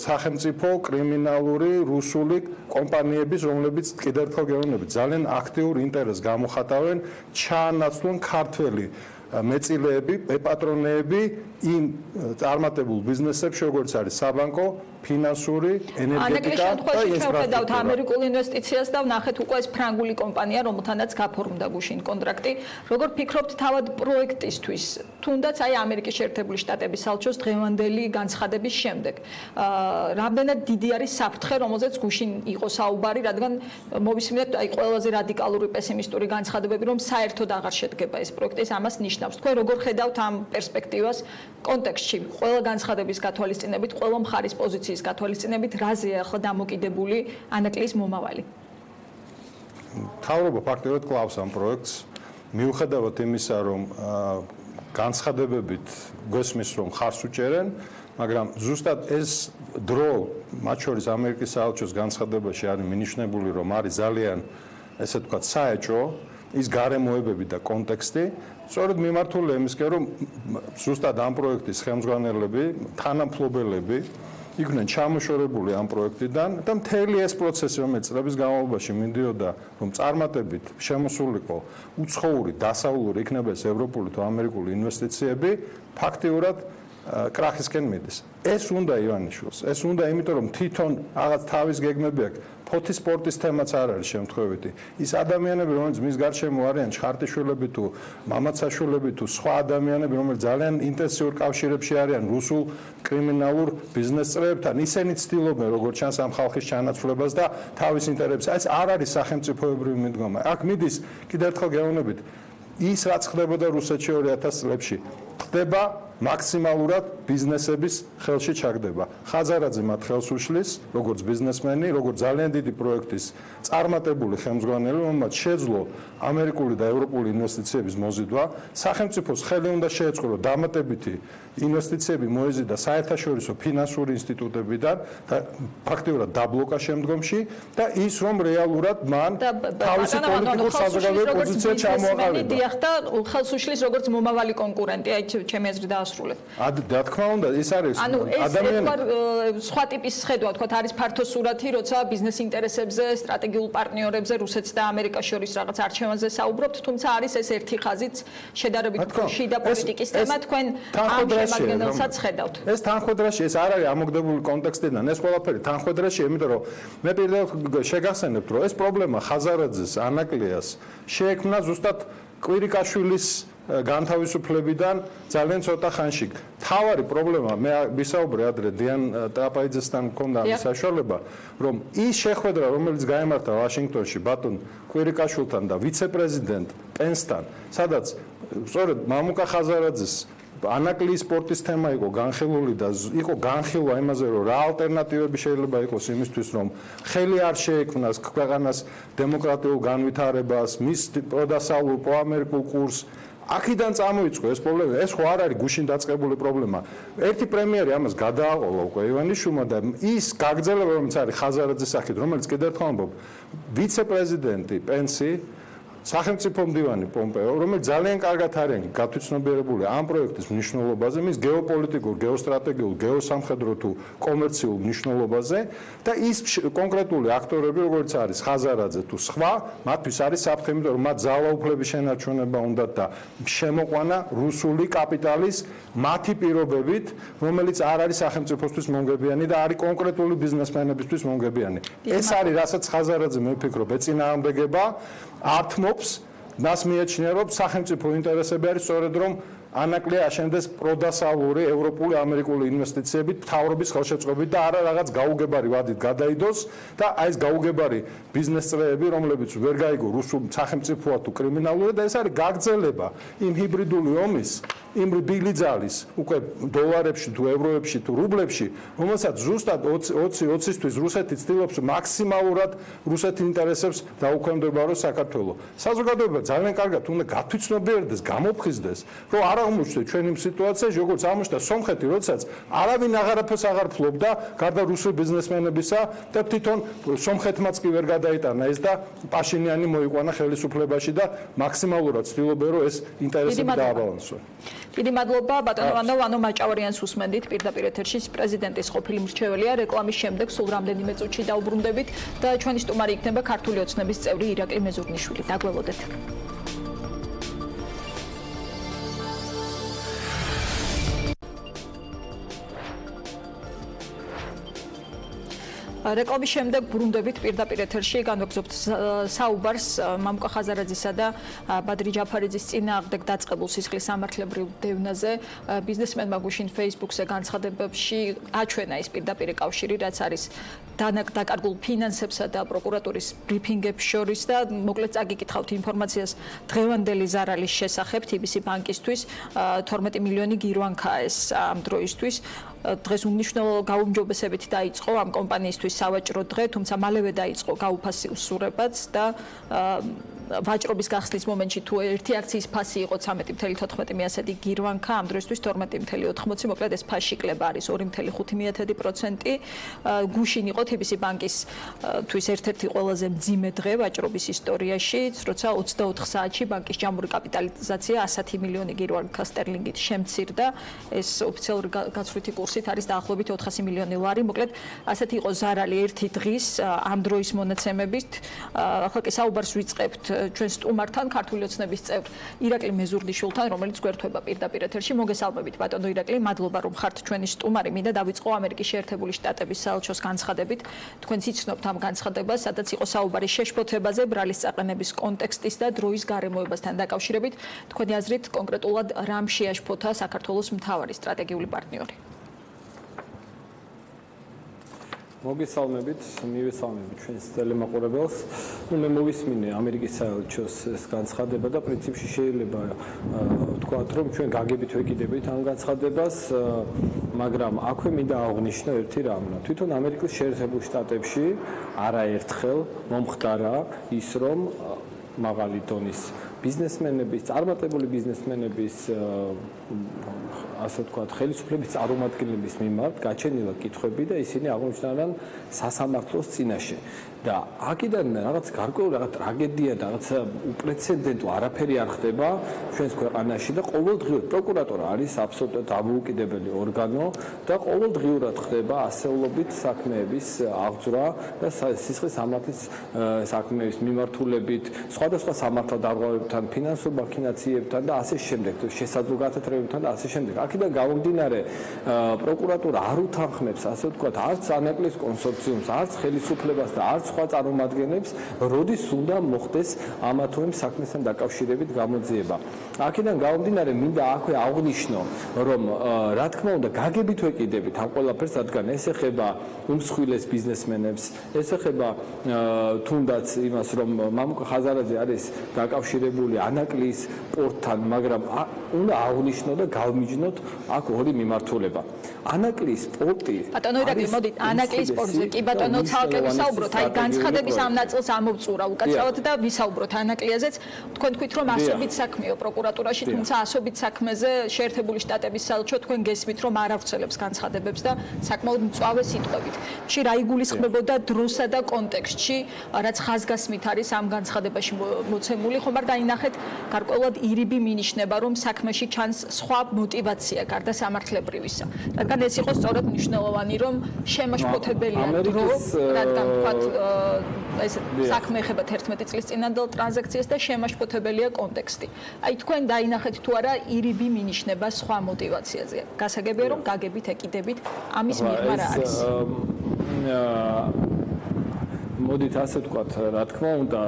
სახელმწიფო კრიმინალური რუსული კომპანიების, რომლებიც კიდევ ერთხელ გეუბნებით, ძალიან აქტიურ ინტერესს გამოხატავენ ჩაანაცვლონ ქართველი მეწილეები, პეპატრონეები იმ წარმატებულ ბიზნესებში, როგორც არის საბანკო, ფინანსური, ენერგეტიკა და ინფრასტრუქტურა. ამერიკულ ინვესტიციას და ვნახეთ უკვე ეს ფრანგული კომპანია, რომელთანაც გაფორმდა გუშინ კონტრაქტი. როგორ ფიქრობთ თავად პროექტისთვის, თუნდაც აი ამერიკის შეერთებული შტატების საელჩოს დღევანდელი განცხადების შემდეგ, რამდენად დიდი არის საფრთხე, რომელზეც გუშინ იყო საუბარი, რადგან მოვისმინეთ აი ყველაზე რადიკალური პესიმისტური განცხადებები, რომ საერთოდ აღარ შედგება ეს პროექტი, ამას ნიშნავს. თქვენ როგორ ხედავთ ამ პერსპექტივას კონტექსტში, ყველა განცხადების გათვალისწინებით, ყველა მხარის პოზიციის გათვალისწინებით, რაზეა ახლა დამოკიდებული ანაკლის მომავალი? მთავრობა ფაქტობრივად კლავს ამ პროექტს, მიუხედავად იმისა, რომ განცხადებებით გვესმის, რომ ხარს უჭერენ, მაგრამ ზუსტად ეს დრო, მათ შორის ამერიკის საელჩოს განცხადებაში არის მინიშნებული, რომ არის ძალიან, ესე ვთქვათ, საეჭვო ის გარემოებები და კონტექსტი, სწორედ მიმართულია იმისკენ, რომ ზუსტად ამ პროექტის ხელმძღვანელები, თანამფლობელები იყვნენ ჩამოშორებული ამ პროექტიდან და მთელი ეს პროცესი, რომელიც წლების განმავლობაში მინდიოდა, რომ წარმატებით შემოსულიყო უცხოური, დასავლური იქნება ეს ევროპული თუ ამერიკული ინვესტიციები, ფაქტიურად კრახისკენ მიდის. ეს უნდა ივანიშვილს, ეს უნდა, იმიტომ რომ თვითონ რაღაც თავის გეგმები აქვს. ფოთის სპორტის თემაც არ არის შემთხვევითი. ის ადამიანები, რომელიც მის გარშემო არიან, ჩხარტიშვილები თუ მამაცაშვილები თუ სხვა ადამიანები, რომელიც ძალიან ინტენსიურ კავშირებში არიან რუსულ კრიმინალურ ბიზნეს წრეებთან, ისინი ცდილობენ როგორც ჩანს ამ ხალხის ჩანაცვლებას და თავის ინტერესებს. ეს არ არის სახელმწიფოებრივი მიდგომა. აქ მიდის კიდევ ერთხელ გეუბნებით, ის რაც ხდებოდა რუსეთში 2000 წლებში, ხდება მაქსიმალურად ბიზნესების ხელში ჩაგდება. ხაზარაძე მათ ხელს უშლის, როგორც ბიზნესმენი, როგორც ძალიან დიდი პროექტის წარმატებული ხელმძღვანელი, რომელმაც შეძლო ამერიკული და ევროპული ინვესტიციების მოზიდვა, სახელმწიფოს ხელი უნდა შეეწყო, რომ დამატებითი ინვესტიციები მოეზიდა საერთაშორისო ფინანსური ინსტიტუტებიდან და ფაქტიურად დაბლოკა შემდგომში და ის რომ რეალურად მან თავისი პოლიტიკურ საზოგადოებრივ პოზიცია ჩამოაყალიბა. დიახ და ხელს უშლის როგორც მომავალი კონკურენტი, აი ჩემი აზრით დაასრულეთ. რა თქმა თქმა უნდა, ის არის ადამიანი სხვა ტიპის ხედვა, თქვათ, არის ფართო სურათი, როცა ბიზნეს ინტერესებზე, სტრატეგიულ პარტნიორებზე, რუსეთს და ამერიკას შორის რაღაც არჩევანზე საუბრობთ, თუმცა არის ეს ერთი ხაზიც შედარებით შიდა პოლიტიკის თემა, თქვენ ამ შემადგენელსაც ხედავთ. ეს თანხმედრაში ეს არ არის ამოგდებული კონტექსტიდან, ეს ყველაფერი თანხმედრაში, იმიტომ რომ მე პირდაპირ შეგახსენებთ, რომ ეს პრობლემა ხაზარაძის, ანაკლიას შეექმნა ზუსტად კვირიკაშვილის განთავისუფლებიდან ძალიან ცოტა ხანში. თავარი პრობლემა მე ვისაუბრე ადრე დიან ტრაპაიძესთან მქონდა ამის საშუალება, რომ ის შეხვედრა, რომელიც გაიმართა ვაშინგტონში ბატონ კვირიკაშვილთან და ვიცე-პრეზიდენტ პენსთან, სადაც სწორედ მამუკა ხაზარაძის ანაკლიის სპორტის თემა იყო განხილული და იყო განხილვა იმაზე, რომ რა ალტერნატივები შეიძლება იყოს იმისთვის, რომ ხელი არ შეექმნას ქვეყანას დემოკრატიულ განვითარებას, მის პროდასალურ პროამერიკულ კურსს. აქედან წამოიწყო ეს პრობლემა, ეს ხო არ არის გუშინ დაწყებული პრობლემა. ერთი პრემიერი ამას გადააყოლა უკვე ივანიშვილმა და ის გაგრძელება, რომელიც არის ხაზარაძის სახით, რომელიც კიდევ ერთხელ ამბობ, ვიცე-პრეზიდენტი პენსი, სახელმწიფო მდივანი პომპეო, რომელიც ძალიან კარგად არის გათვითცნობიერებული ამ პროექტის მნიშვნელობაზე, მის გეოპოლიტიკურ, გეოსტრატეგიულ, გეოსამხედრო თუ კომერციულ მნიშვნელობაზე და ის კონკრეტული აქტორები, როგორც არის ხაზარაძე თუ სხვა, მათთვის არის საფრთხე, იმიტომ რომ მათ ძალაუფლების შენარჩუნება უნდათ და შემოყვანა რუსული კაპიტალის მათი პირობებით, რომელიც არ არის სახელმწიფოსთვის მომგებიანი და არის კონკრეტული ბიზნესმენებისთვის მომგებიანი. ეს არის, რასაც ხაზარაძე მე ვფიქრობ, ეწინააღმდეგება ართმობს, მას მიაჩნია, რომ სახელმწიფო ინტერესები არის სწორედ რომ ანაკლია აშენდეს პროდასალური ევროპული ამერიკული ინვესტიციებით, მთავრობის ხელშეწყობით და არა რაღაც გაუგებარი ვადით გადაიდოს და აი ეს გაუგებარი ბიზნეს წრეები, რომლებიც ვერ გაიგო რუსულ სახელმწიფოა თუ კრიმინალურია და ეს არის გაგრძელება იმ ჰიბრიდული ომის, იმ ბიგლიძალის უკვე დოლარებში თუ ევროებში თუ რუბლებში, რომელსაც ზუსტად 20-20-ისთვის რუსეთი ცდილობს მაქსიმალურად რუსეთის ინტერესებს დაუქვემდებაროს საქართველოს. საზოგადოება ძალიან კარგად უნდა გათვითცნობიერდეს, გამოფხიზდეს, რომ არ აღმოჩნდა ჩვენ იმ სიტუაციაში, როგორც აღმოჩნდა სომხეთი, როდესაც არავინ აღარაფერს აღარ ფლობდა გარდა რუსული ბიზნესმენებისა და თვითონ სომხეთმაც კი ვერ გადაიტანა ეს და პაშინიანი მოიყვანა ხელისუფლებაში და მაქსიმალურად ცდილობენ რომ ეს ინტერესები დააბალანსოს. დიდი მადლობა ბატონო ვანო მაჭავარიანს უსმენდით პირდაპირ ეთერში პრეზიდენტის ყოფილი მრჩეველია რეკლამის შემდეგ სულ რამდენიმე წუთში დაუბრუნდებით და ჩვენი სტუმარი იქნება ქართული ოცნების წევრი ირაკლი მეზურნიშვილი. დაგველოდეთ. რეკლამის შემდეგ ბრუნდებით პირდაპირ ეთერში განვაგრძობთ საუბარს მამუკა ხაზარაძისა და ბადრი ჯაფარიძის წინააღმდეგ დაწყებულ სისხლის სამართლებრივ დევნაზე ბიზნესმენმა გუშინ Facebook-ზე განცხადებებში აჩვენა ის პირდაპირ კავშირი, რაც არის დაკარგულ ფინანსებსა და პროკურატურის ბრიფინგებს შორის და მოკლედ წაგიკითხავთ ინფორმაციას დღევანდელი ზარალის შესახებ TBC ბანკისთვის 12 მილიონი გირვანქაა ეს ამ დროისთვის. დღეს უმნიშვნელო გაუმჯობესებით დაიწყო ამ კომპანიისთვის სავაჭრო დღე, თუმცა მალევე დაიწყო გაუფასი უსურებაც და ვაჭრობის გახსნის მომენტში თუ ერთი აქციის ფასი იყო 13.14 გირვანქა, ამ დროისთვის 12.80, მოკლედ ეს ფასშიკლება არის 2.5%. გუშინ იყო TBC ბანკის თვის ერთ-ერთი ყველაზე მძიმე დღე ვაჭრობის ისტორიაში, როცა 24 საათში ბანკის ჯამური კაპიტალიზაცია 110 მილიონი გირვანქა სტერლინგით შემცირდა. ეს ოფიციალური გაცვლითი კურსით არის დაახლოებით 400 მილიონი ლარი. მოკლედ ასეთი იყო ზარალი ერთი დღის ამ დროის მონაცემებით. ახლა კი საუბარს ვიწყებთ ჩვენ სტუმართან, ქართული ოცნების წევრ ირაკლი მეზურნიშვილთან, რომელიც გვერდება პირდაპირ ეთერში. მოგესალმებით ბატონო ირაკლი, მადლობა რომ ხართ ჩვენი სტუმარი. მინდა დავიწყო ამერიკის შეერთებული შტატების საელჩოს განცხადებით. თქვენ იცნობთ ამ განცხადებას, სადაც იყო საუბარი შეშფოთებაზე, ბრალის წაყენების კონტექსტის და დროის გარემოებასთან დაკავშირებით. თქვენი აზრით კონკრეტულად რამ შეაშფოთა საქართველოს მთავარი სტრატეგიული პარტნიორი? მოგესალმებით, მივესალმებით ჩვენს ტელემაყურებელს. მე მოვისმინე ამერიკის საელჩოს ეს განცხადება და პრინციპში შეიძლება ვთქვათ, რომ ჩვენ გაგებით ვეკიდებით ამ განცხადებას, მაგრამ აქვე მინდა აღვნიშნო ერთი რამ. თვითონ ამერიკის შეერთებულ შტატებში არაერთხელ მომხდარა ის, რომ მაღალი დონის ბიზნესმენების, წარმატებული ბიზნესმენების ასე ვთქვათ, ხელისუფლების წარმომადგენლების მიმართ გაჩენილა კითხვები და ისინი აღმოჩნდნენ სასამართლოს წინაშე. და აქედან რაღაც გარკვეული რაღაც ტრაგედია და რაღაც უპრეცედენტო არაფერი არ ხდება ჩვენს ქვეყანაში და ყოველდღიურად პროკურატურა არის აბსოლუტურად დამოუკიდებელი ორგანო და ყოველდღიურად ხდება ასეულობით საქმეების აღძვრა და სისხლის სამართლის საქმეების მიმართულებით, სხვადასხვა სამართალ დარღვევებთან, ფინანსურ მაქინაციებთან და ასე შემდეგ, შესაძლო გათეთრებებთან და ასე შემდეგ. აქედან გამომდინარე, პროკურატურა არ უთანხმებს, ასე ვთქვათ, არც ანაკლის კონსორციუმს, არც ხელისუფლებას და არც სხვა წარმომადგენლებს, როდის უნდა მოხდეს ამა თუ იმ საქმესთან დაკავშირებით გამოძიება. აქედან გამომდინარე, მინდა აქვე აღვნიშნო, რომ რა თქმა უნდა, გაგებით ვეკიდებით ამ ყველაფერს, რადგან ეს ეხება უმსხვილეს ბიზნესმენებს, ეს ეხება თუნდაც იმას, რომ მამუკა ხაზარაძე არის დაკავშირებული ანაკლის პორტთან, მაგრამ უნდა აღვნიშნო და გავმიჯნოთ აქ ორი მიმართულება. ანაკლის პორტი ბატონო ირაკლი, მოდით ანაკლის პორტზე კი ბატონო ცალკე ვისაუბროთ, აი განცხადების ამ ნაწილს ამოვწურა უკაცრავად და ვისაუბროთ ანაკლიაზეც. თქვენ თქვით, რომ ასობით საქმეო პროკურატურაში, თუმცა ასობით საქმეზე შეერთებული შტატების საელჩო თქვენ გესმით, რომ არ ავრცელებს განცხადებებს და საკმაოდ მწვავე სიტყვებით. შე რა იგულისხმებოდა დროსა და კონტექსტში, რაც ხაზგასმით არის ამ განცხადებაში მოცემული, ხომ არ დაინახეთ გარკვეულად ირიბი მინიშნება, რომ საქმეში ჩანს სხვა мотиваცია გარდა სამართლებრივისა. რადგან ეს იყო სწორედ მნიშვნელოვანი, რომ შემაშფოთებელია დრო, რადგან თქვათ ეს საქმე ეხება 11 წლის წინანდელ ტრანზაქციას და შემაშფოთებელია კონტექსტი. აი თქვენ დაინახეთ თუ არა ირიბი მინიშნება სხვა мотиваციაზე. გასაგებია რომ გაგებით ეკიდებით ამის მიღმა რა არის. მოდით ასე ვთქვათ, რა თქმა უნდა,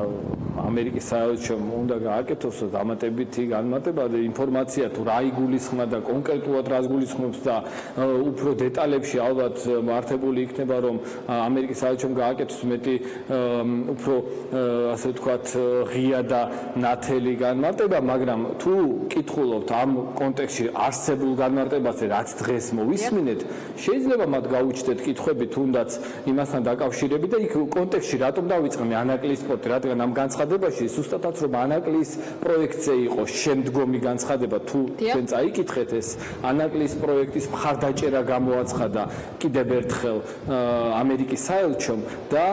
ამერიკის საელჩომ უნდა გააკეთოს დამატებითი განმარტება და ინფორმაცია თუ რა იგულისხმება და კონკრეტულად რას გულისხმობს და უფრო დეტალებში ალბათ მართებული იქნება, რომ ამერიკის საელჩომ გააკეთოს მეტი უფრო ასე ვთქვათ ღია და ნათელი განმარტება, მაგრამ თუ კითხულობთ ამ კონტექსტში არსებულ განმარტებაზე, რაც დღეს მოვისმინეთ, შეიძლება მათ გაუჩნდეთ კითხვები თუნდაც იმასთან დაკავშირებით და იქ კონტექსტში რატომ დავიწყე ანაკლის სპორტი, რადგან ამ განცხადებაში ზუსტადაც რომ ანაკლის პროექტზე იყო შემდგომი განცხადება, თუ თქვენ წაიკითხეთ ეს ანაკლის პროექტის მხარდაჭერა გამოაცხადა კიდევ ერთხელ ამერიკის საელჩომ და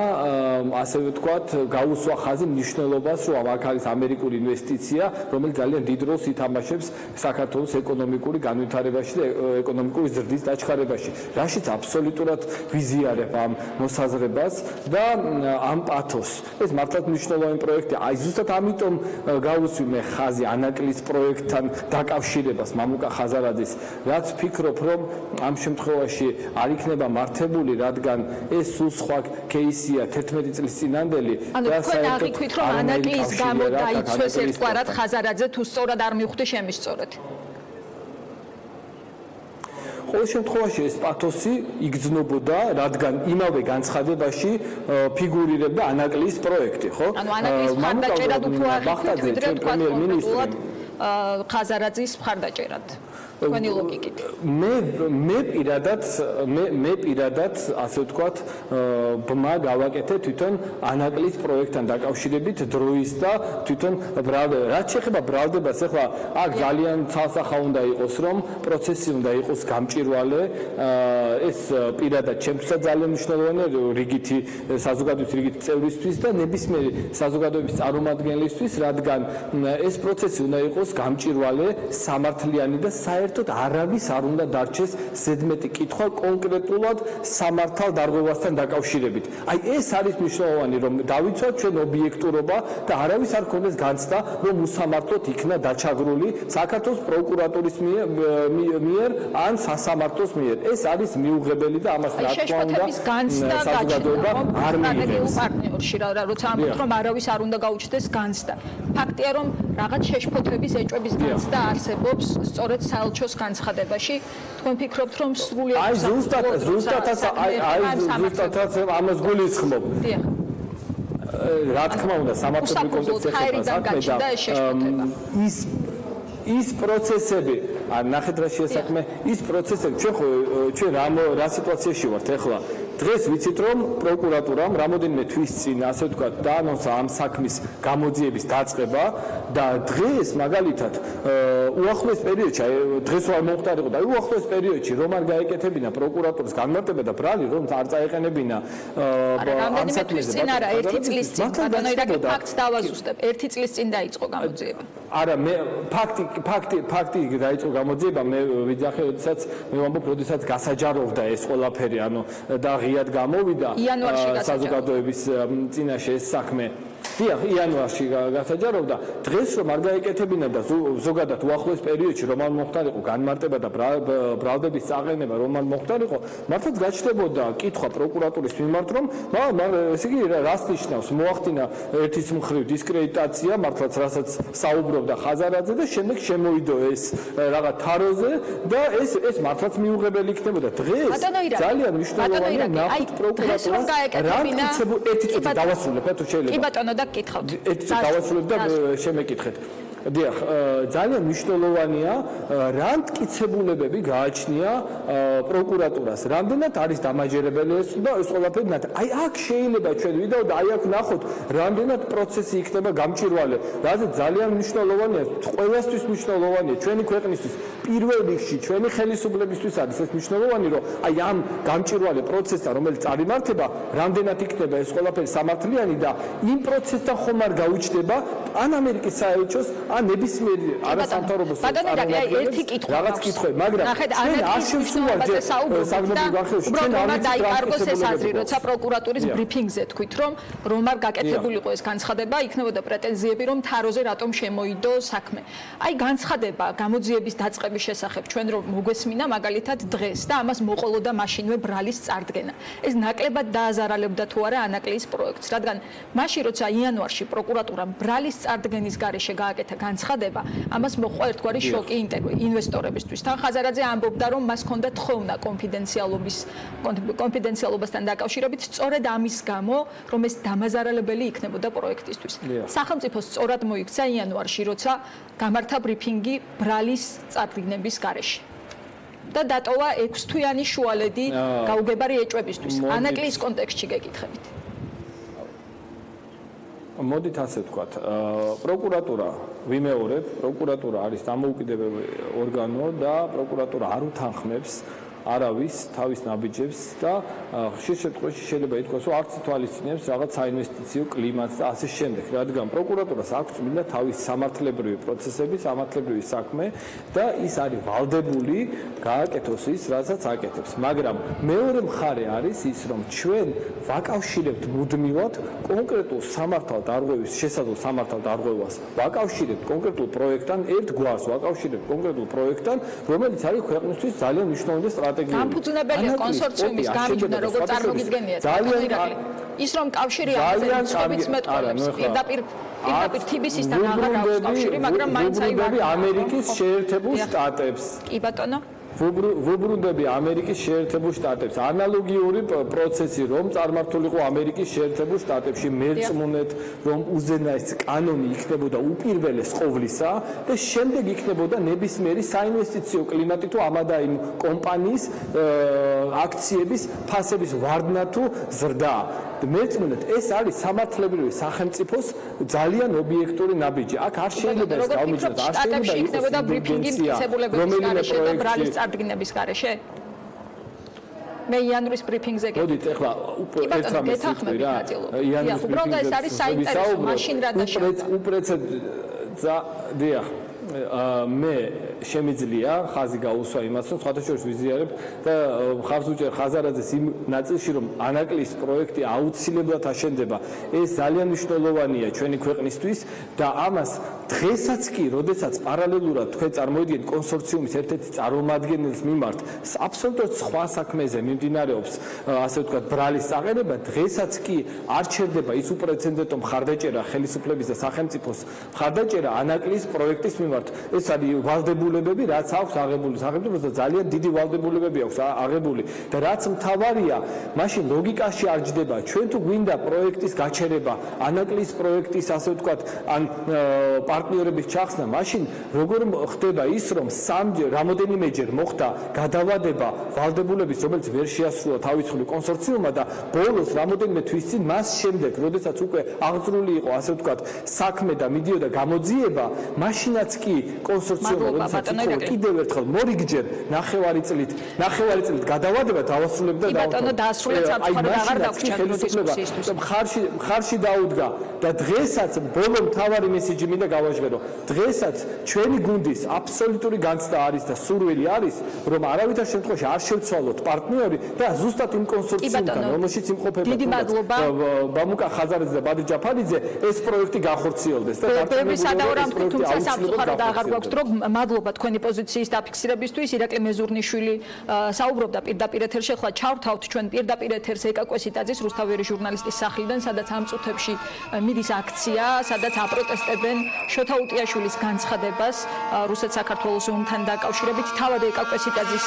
ასე ვთქვათ გაუსვა ხაზი მნიშვნელობას, რომ აქ არის ამერიკული ინვესტიცია, რომელიც ძალიან დიდ როლს ითამაშებს საქართველოს ეკონომიკური განვითარებაში და ეკონომიკური ზრდის დაჩქარებაში, რაშიც აბსოლუტურად ვიზიარებ ამ მოსაზრებას და ამ პათოს. ეს მართლაც მნიშვნელოვანი პროექტია. აი ზუსტად ამიტომ გავუსვი მე ხაზი ანაკლის პროექტთან დაკავშირებას მამუკა ხაზარაძის, რაც ვფიქრობ, რომ ამ შემთხვევაში არ იქნება მართებული, რადგან ეს სულ სხვა кейსია 11 წლის წინანდელი და თქვენ აღიქვით, რომ ანაკლის გამო დაიცვეს ერთგვარად ხაზარაძე, თუ სწორად არ მივხვდი შემისწორეთ. ყოველ შემთხვევაში ეს პათოსი იგრძნობოდა, რადგან იმავე განცხადებაში ფიგურირებდა ანაკლის პროექტი, ხო? ანუ ანაკლის მხარდაჭერად უფრო აღიქვით, ვიდრე თქვა კონკრეტულად ხაზარაძის მხარდაჭერად. თქვენი ლოგიკით. მე პირადად ასე ვთქვათ, ბმა გავაკეთე თვითონ ანაკლის პროექტთან დაკავშირებით დროის და თვითონ ბრალდება. რაც შეეხება ბრალდებას, ახლა აქ ძალიან ცალსახა უნდა იყოს, რომ პროცესი უნდა იყოს გამჭვირვალე. ეს პირადად ჩემთვისაც ძალიან მნიშვნელოვანია რიგითი საზოგადოების რიგითი წევრისთვის და ნებისმიერი საზოგადოების წარმომადგენლისთვის, რადგან ეს პროცესი უნდა იყოს გამჭვირვალე, სამართლიანი და საერთოდ არავის არ უნდა დარჩეს ზედმეტი კითხვა კონკრეტულად სამართალ დარღვევასთან დაკავშირებით. აი ეს არის მნიშვნელოვანი, რომ დავიცვათ ჩვენ ობიექტურობა და არავის არ ქონდეს განცდა, რომ უსამართლოდ იქნა დაჩაგრული საქართველოს პროკურატურის მიერ ან სასამართლოს მიერ. ეს არის მიუღებელი და ამას რა თქმა უნდა საზოგადოება არ მიიღებს. პარტნიორში როცა ამბობთ, რომ არავის არ უნდა გაუჩნდეს განცდა. ფაქტია, რომ რაღაც შეშფოთების ეჭვების განცდა არსებობს სწორედ საელჩოს განცხადებაში. თქვენ ფიქრობთ, რომ სრულიად აი ზუსტადაც ამას გულისხმობ. რა თქმა უნდა, სამართლებრივი კონტექსტი ეხება საქმე და ის პროცესები, ნახეთ რა შეესაქმე, ის პროცესები, ჩვენ რა სიტუაციაში ვართ ახლა? დღეს ვიცით რომ პროკურატურამ რამოდენიმე თვის წინ ასე ვთქვათ დაანონსა ამ საქმის გამოძიების დაწყება და დღეს მაგალითად უახლოეს პერიოდში დღეს არ მომხდარიყო და უახლოეს პერიოდში რომ არ გაეკეთებინა პროკურატურის განმარტება და ბრალი რომ არ წაეყენებინა ამ საქმის წინ არა 1 წლის წინ ბატონო ირაკლი ფაქტს დავაზუსტებ 1 წლის წინ დაიწყო გამოძიება არა მე ფაქტი დაიწყო გამოძიება მე ვიძახე როდესაც მე ვამბობ როდესაც გასაჯაროვდა ეს ყველაფერი ანუ და ღიად გამოვიდა საზოგადოების წინაშე ეს საქმე დიახ იანვარში გასაჯაროვდა დღეს რომ არ გაეკეთებინა და ზოგადად უახლოეს პერიოდში რომ არ მოხდარიყო განმარტება და ბრალდების წაყენება რომ არ მოხდარიყო მართლაც გაჩნდებოდა კითხვა პროკურატურის მიმართ რომ ესე იგი რას ნიშნავს მოახდინა ერთის მხრივ დისკრედიტაცია მართლაც რასაც საუბრობდა ხაზარაძე და შემდეგ შემოვიდო ეს რაღაც თაროზე და ეს მართლაც მიუღებელი იქნებოდა დღეს ძალიან მნიშვნელოვანია ნახოთ პროკურატურას რა მტკიცებულ ერთი წუთი დავასრულებ თუ შეიძლება კი ბატონო და გკითხავთ ერთი დავასრულებ და შემეკითხეთ დიახ ძალიან მნიშვნელოვანია რა მტკიცებულებები გააჩნია პროკურატურას რამდენად არის დამაჯერებელი ეს და ეს ყველაფერი აი აქ შეიძლება ჩვენ ვიდაო და აი აქ ნახოთ რამდენად პროცესი იქნება გამჭვირვალე რაზეც ძალიან მნიშვნელოვანია ყველასთვის მნიშვნელოვანია ჩვენი ქვეყნისთვის პირველ რიგში ჩვენი ხელისუფლებისთვის არის ეს მნიშვნელოვანი რომ აი ამ გამჭვირვალე პროცესთან რომელიც წარიმართება რამდენად იქნება ეს ყველაფერი სამართლიანი და იმ პროცესთან ხომ არ გაუჩნდება ან ამერიკის საელჩოს ან ნებისმიერ არასამთავრობო ერთი კითხვა რაღაც კითხვები მაგრამ ჩვენ არ შევსრულებთ საგნობრივ განხილვაში ჩვენ არ დაიკარგოს ეს აზრი როცა პროკურატურის ბრიფინგზე თქვით რომ არ გაკეთებულიყო ეს განცხადება იქნებოდა პრეტენზიები რომ თაროზე რატომ შემოიდო საქმე აი განცხადება გამოძიების დაწყების შესახებ ჩვენ რომ მოგვესმინა მაგალითად დღეს და ამას მოყოლოდა მაშინვე ბრალის წარდგენა ეს ნაკლებად დააზარალებდა თუ არა ანაკლიის პროექტს რადგან მაშინ როცა იანვარში პროკურატურამ ბრალის წარდგენის გარეშე გააკეთა განცხადება ამას მოყვა ერთგვარი შოკი ინვესტორებისთვის თან ხაზარაძე ამბობდა რომ მას ჰქონდა თხოვნა კონფიდენციალობასთან დაკავშირებით სწორედ ამის გამო რომ ეს დამაზარალებელი იქნებოდა პროექტისთვის სახელმწიფო სწორად მოიქცა იანვარში როცა გამართა ბრიფინგი ბრალის წარდგენების გარეშე და დატოვა 6 თვიანი შუალედი გაუგებარი ეჭვებისთვის ანაკლიის კონტექსტში გეკითხებით მოდით ასე ვთქვათ პროკურატურა ვიმეორებ პროკურატურა არის დამოუკიდებელი ორგანო და პროკურატურა არ უთანხმებს არავის თავის ნაბიჯებს და ხშირ შემთხვევაში შეიძლება ითქვას რომ არც ითვალისწინებს რაღაც საინვესტიციო კლიმატს და ასე შემდეგ რადგან პროკურატურას აქვს წმინდა თავის სამართლებრივი პროცესები სამართლებრივი საქმე და ის არის ვალდებული გააკეთოს ის რასაც აკეთებს მაგრამ მეორე მხარე არის ის რომ ჩვენ ვაკავშირებთ მუდმივად კონკრეტულ სამართალდარღვევის შესაძლო სამართალდარღვევას ვაკავშირებთ კონკრეტულ პროექტთან ერთ გვარს ვაკავშირებთ კონკრეტულ პროექტთან რომელიც არის ქვეყნისთვის ძალიან მნიშვნელოვანი სტრატეგია განფუძნებელია კონსორციუმის გამიჯვნა როგორც წარმოგიდგენიათ ის რომ კავშირი არის ცოტაც მეტყოლებს პირდაპირ თიბისისთან აღარ აქვს კავშირი მაგრამ მაინც აი ამერიკის შეერთებულ შტატებს კი ბატონო ვუბრუნდები ამერიკის შეერთებულ შტატებს ანალოგიური პროცესი რომ წარმართულიყო ამერიკის შეერთებულ შტატებში მერწმუნეთ რომ უზენაესი კანონი იქნებოდა უპირველეს ყოვლისა და შემდეგ იქნებოდა ნებისმიერი საინვესტიციო კლიმატი თუ ამადა იმ კომპანიის აქციების ფასების ვარდნა თუ ზრდა მეწმუნეთ ეს არის სამართლებრივი სახელმწიფოს ძალიან ობიექტური ნაბიჯი აქ არ შეიძლება ეს გავმიჯნოთ არ შეიძლება იქნებოდა ბრიფინგი მტკიცებულებების გარეშე და ბრალის წარდგენების გარეშე მე იანვრის ბრიფინგზე მოდით ეხლა ერთ რამეს ვიტყვი რა იანვრის უბრალოდ ეს არის საინტერესო მაშინ რა დაშავა უპრეცედენტი დიახ მე შემიძლია ხაზი გაუსვა იმას რომ სხვადასხვა ვიზიარებ და ხარს უჭერ ხაზარაძეს იმ ნაწილში რომ ანაკლიის პროექტი აუცილებლად აშენდება ეს ძალიან მნიშვნელოვანია ჩვენი ქვეყნისთვის და ამას დღესაც კი როდესაც პარალელურად თქვენ წარმოიდგენთ კონსორციუმის ერთ-ერთი წარმომადგენლის მიმართ აბსოლუტურად სხვა საქმეზე მიმდინარეობს ასე ვთქვათ ბრალის წაყენება დღესაც კი არ ჩერდება ის უპრეცედენტო მხარდაჭერა ხელისუფლების და სახელმწიფოს მხარდაჭერა ანაკლიის პროექტის მიმართ ეს არის ვალდებული ვალდებულებები, რაც აქვს აღებული სახელმწიფოს და ძალიან დიდი ვალდებულებები აქვს აღებული და რაც მთავარია, მაშინ ლოგიკაში არ ჯდება. ჩვენ თუ გვინდა პროექტის გაჩერება, ანაკლის პროექტის ასე ვთქვათ, ან პარტნიორების ჩახსნა, მაშინ როგორ ხდება ის, რომ რამოდენიმეჯერ მოხდა გადავადება ვალდებულების, რომელიც ვერ შეასრულა თავისუფლი კონსორციუმმა და ბოლოს რამოდენიმე თვის წინ მას შემდეგ, როდესაც უკვე აღძრული იყო ასე ვთქვათ, საქმე და მიდიოდა გამოძიება, მაშინაც კი კონსორციუმმა როდესაც იყო კიდევ ერთხელ მორიგჯერ ნახევარი წლით გადავადება დავასრულებდა და ბატონო დაასრულეთ სამწუხაროდ აღარ დაგვრჩა დისკუსიისთვის. ხარში დაუდგა და დღესაც ბოლო მთავარი მესიჯი მინდა გავაჟღერო. დღესაც ჩვენი გუნდის აბსოლუტური განცდა არის და სურვილი არის, რომ არავითარ შემთხვევაში არ შევცვალოთ პარტნიორი და ზუსტად იმ კონსორციუმთან, რომელშიც იმყოფება ბამუკა ხაზარაძე და ბადე ჯაფარიძე, ეს პროექტი გახორციელდეს და ბევრი სადავო თუმცა სამწუხაროდ აღარ გვაქვს დრო. მადლობა თქვენი პოზიციის დაფიქსირებისთვის. ირაკლი მეზურნიშვილი საუბრობდა პირდაპირ ეთერში. ახლა ჩავთავთ ჩვენ პირდაპირ ეთერს ეკაკვესიტაძის რუსთავიერი ჟურნალისტის სახლიდან, სადაც ამ წუთებში მიდის აქცია, სადაც აპროტესტებენ შოთა უტიაშვილის განცხადებას რუსეთ-საქართველოს ომთან დაკავშირებით. თავად ეკაკვესიტაძის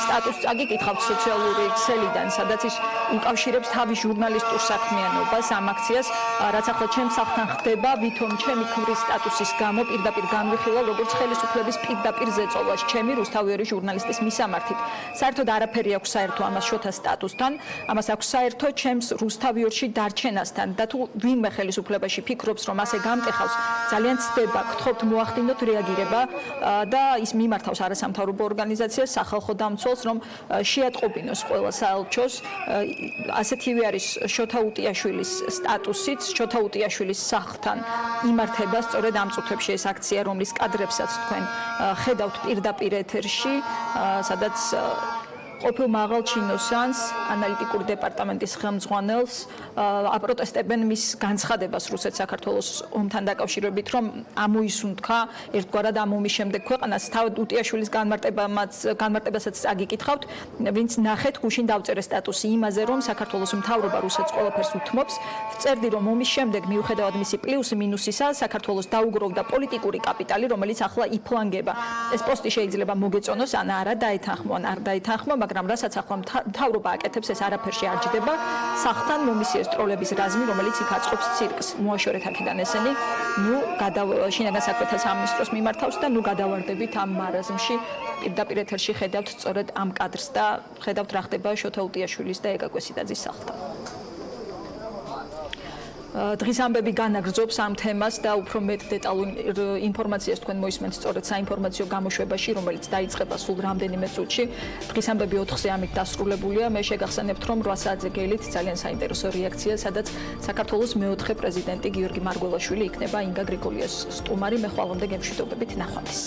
სტატუსს წაგიკითხავთ სოციალური ქსელიდან, სადაც ის უკავშირებს თავის ჟურნალისტურ საქმიანობას ამ აქციას, რაც ახლა ჩემს სახლთან ხდება, ვითომ ჩემი ქმრის სტატუსის გამო პირდაპირ განვიხილავ როგორც ხელისუფლების პირდაპირ ზეწოლას ჩემი რუსთავიერი ჟურნალისტის მისამართით. საერთოდ არაფერი აქვს საერთო ამას შოთა სტატუსთან, ამას აქვს საერთო ჩემს რუსთავიორში დარჩენასთან და თუ ვინმე ხელისუფლებაში ფიქრობს, რომ ასე გამტეხავს, ძალიან ცდება, გთხოვთ მოახდინოთ რეაგირება და ის მიმართავს არასამთავრობო ორგანიზაციას, სახალხო დამცველს, რომ შეატყობინოს ყველა საელჩოს. ასეთივე არის შოთა უტიაშვილის სტატუსიც, შოთა უტიაშვილის სახლთან იმართება სწორედ ამ წუთებში ეს აქცია, რომლის კადრებსაც თქვენ ხედავთ პირდაპირ ეთერში, სადაც ყოფილ მაღალ ჩინოსანს, ანალიტიკური დეპარტამენტის ხელმძღვანელს აპროტესტებენ მის განცხადებას რუსეთ-საქართველოს ომთან დაკავშირებით, რომ ამოისუნთქა ერთგვარად ამ ომის შემდეგ ქვეყანას. თავად უტიაშვილის განმარტებასაც წაგიკითხავთ, ვინც ნახეთ გუშინ დავწერე სტატუსი იმაზე, რომ საქართველოს მთავრობა რუსეთს ყველაფერს უთმობს. ვწერდი, რომ ომის შემდეგ მიუხედავად მისი პლუს-მინუსისა, საქართველოს დაუგროვდა პოლიტიკური კაპიტალი, რომელიც ახლა იფლანგება. ეს პოსტი შეიძლება მოგეწონოს ან არა, დაეთანხმო ან არ დაეთანხმო, მაგრამ რასაც ახლა მთავრობა აკეთებს, ეს არაფერში არ ჯდება. სახლთან მომისიეს ტროლების რაზმი, რომელიც იქ აწყობს ცირკს. მოაშორეთ აქედან ესენი. შინაგან საქმეთა სამინისტროს მიმართავს და გადავარდებით ამ მარაზმში. პირდაპირ ეთერში ხედავთ სწორედ ამ კადრს და ხედავთ რა ხდება შოთა უტიაშვილის და ეკაკვესიტაძის სახლთან. დღის ამბები განაგრძობს ამ თემას და უფრო მეტ დეტალურ ინფორმაციას თქვენ მოისმენთ სწორედ საინფორმაციო გამოშვებაში, რომელიც დაიწყება სულ რამდენიმე წუთში. დღის ამბები 4-ზე ამით დასრულებულია. მე შეგახსენებთ, რომ 8 საათზე გელით ძალიან საინტერესო რეაქცია, სადაც საქართველოს მეოთხე პრეზიდენტი გიორგი მარგველაშვილი იქნება ინგა გრიგოლიას სტუმარი. მე ხვალამდე გემშვიდობებით, ნახვამდის.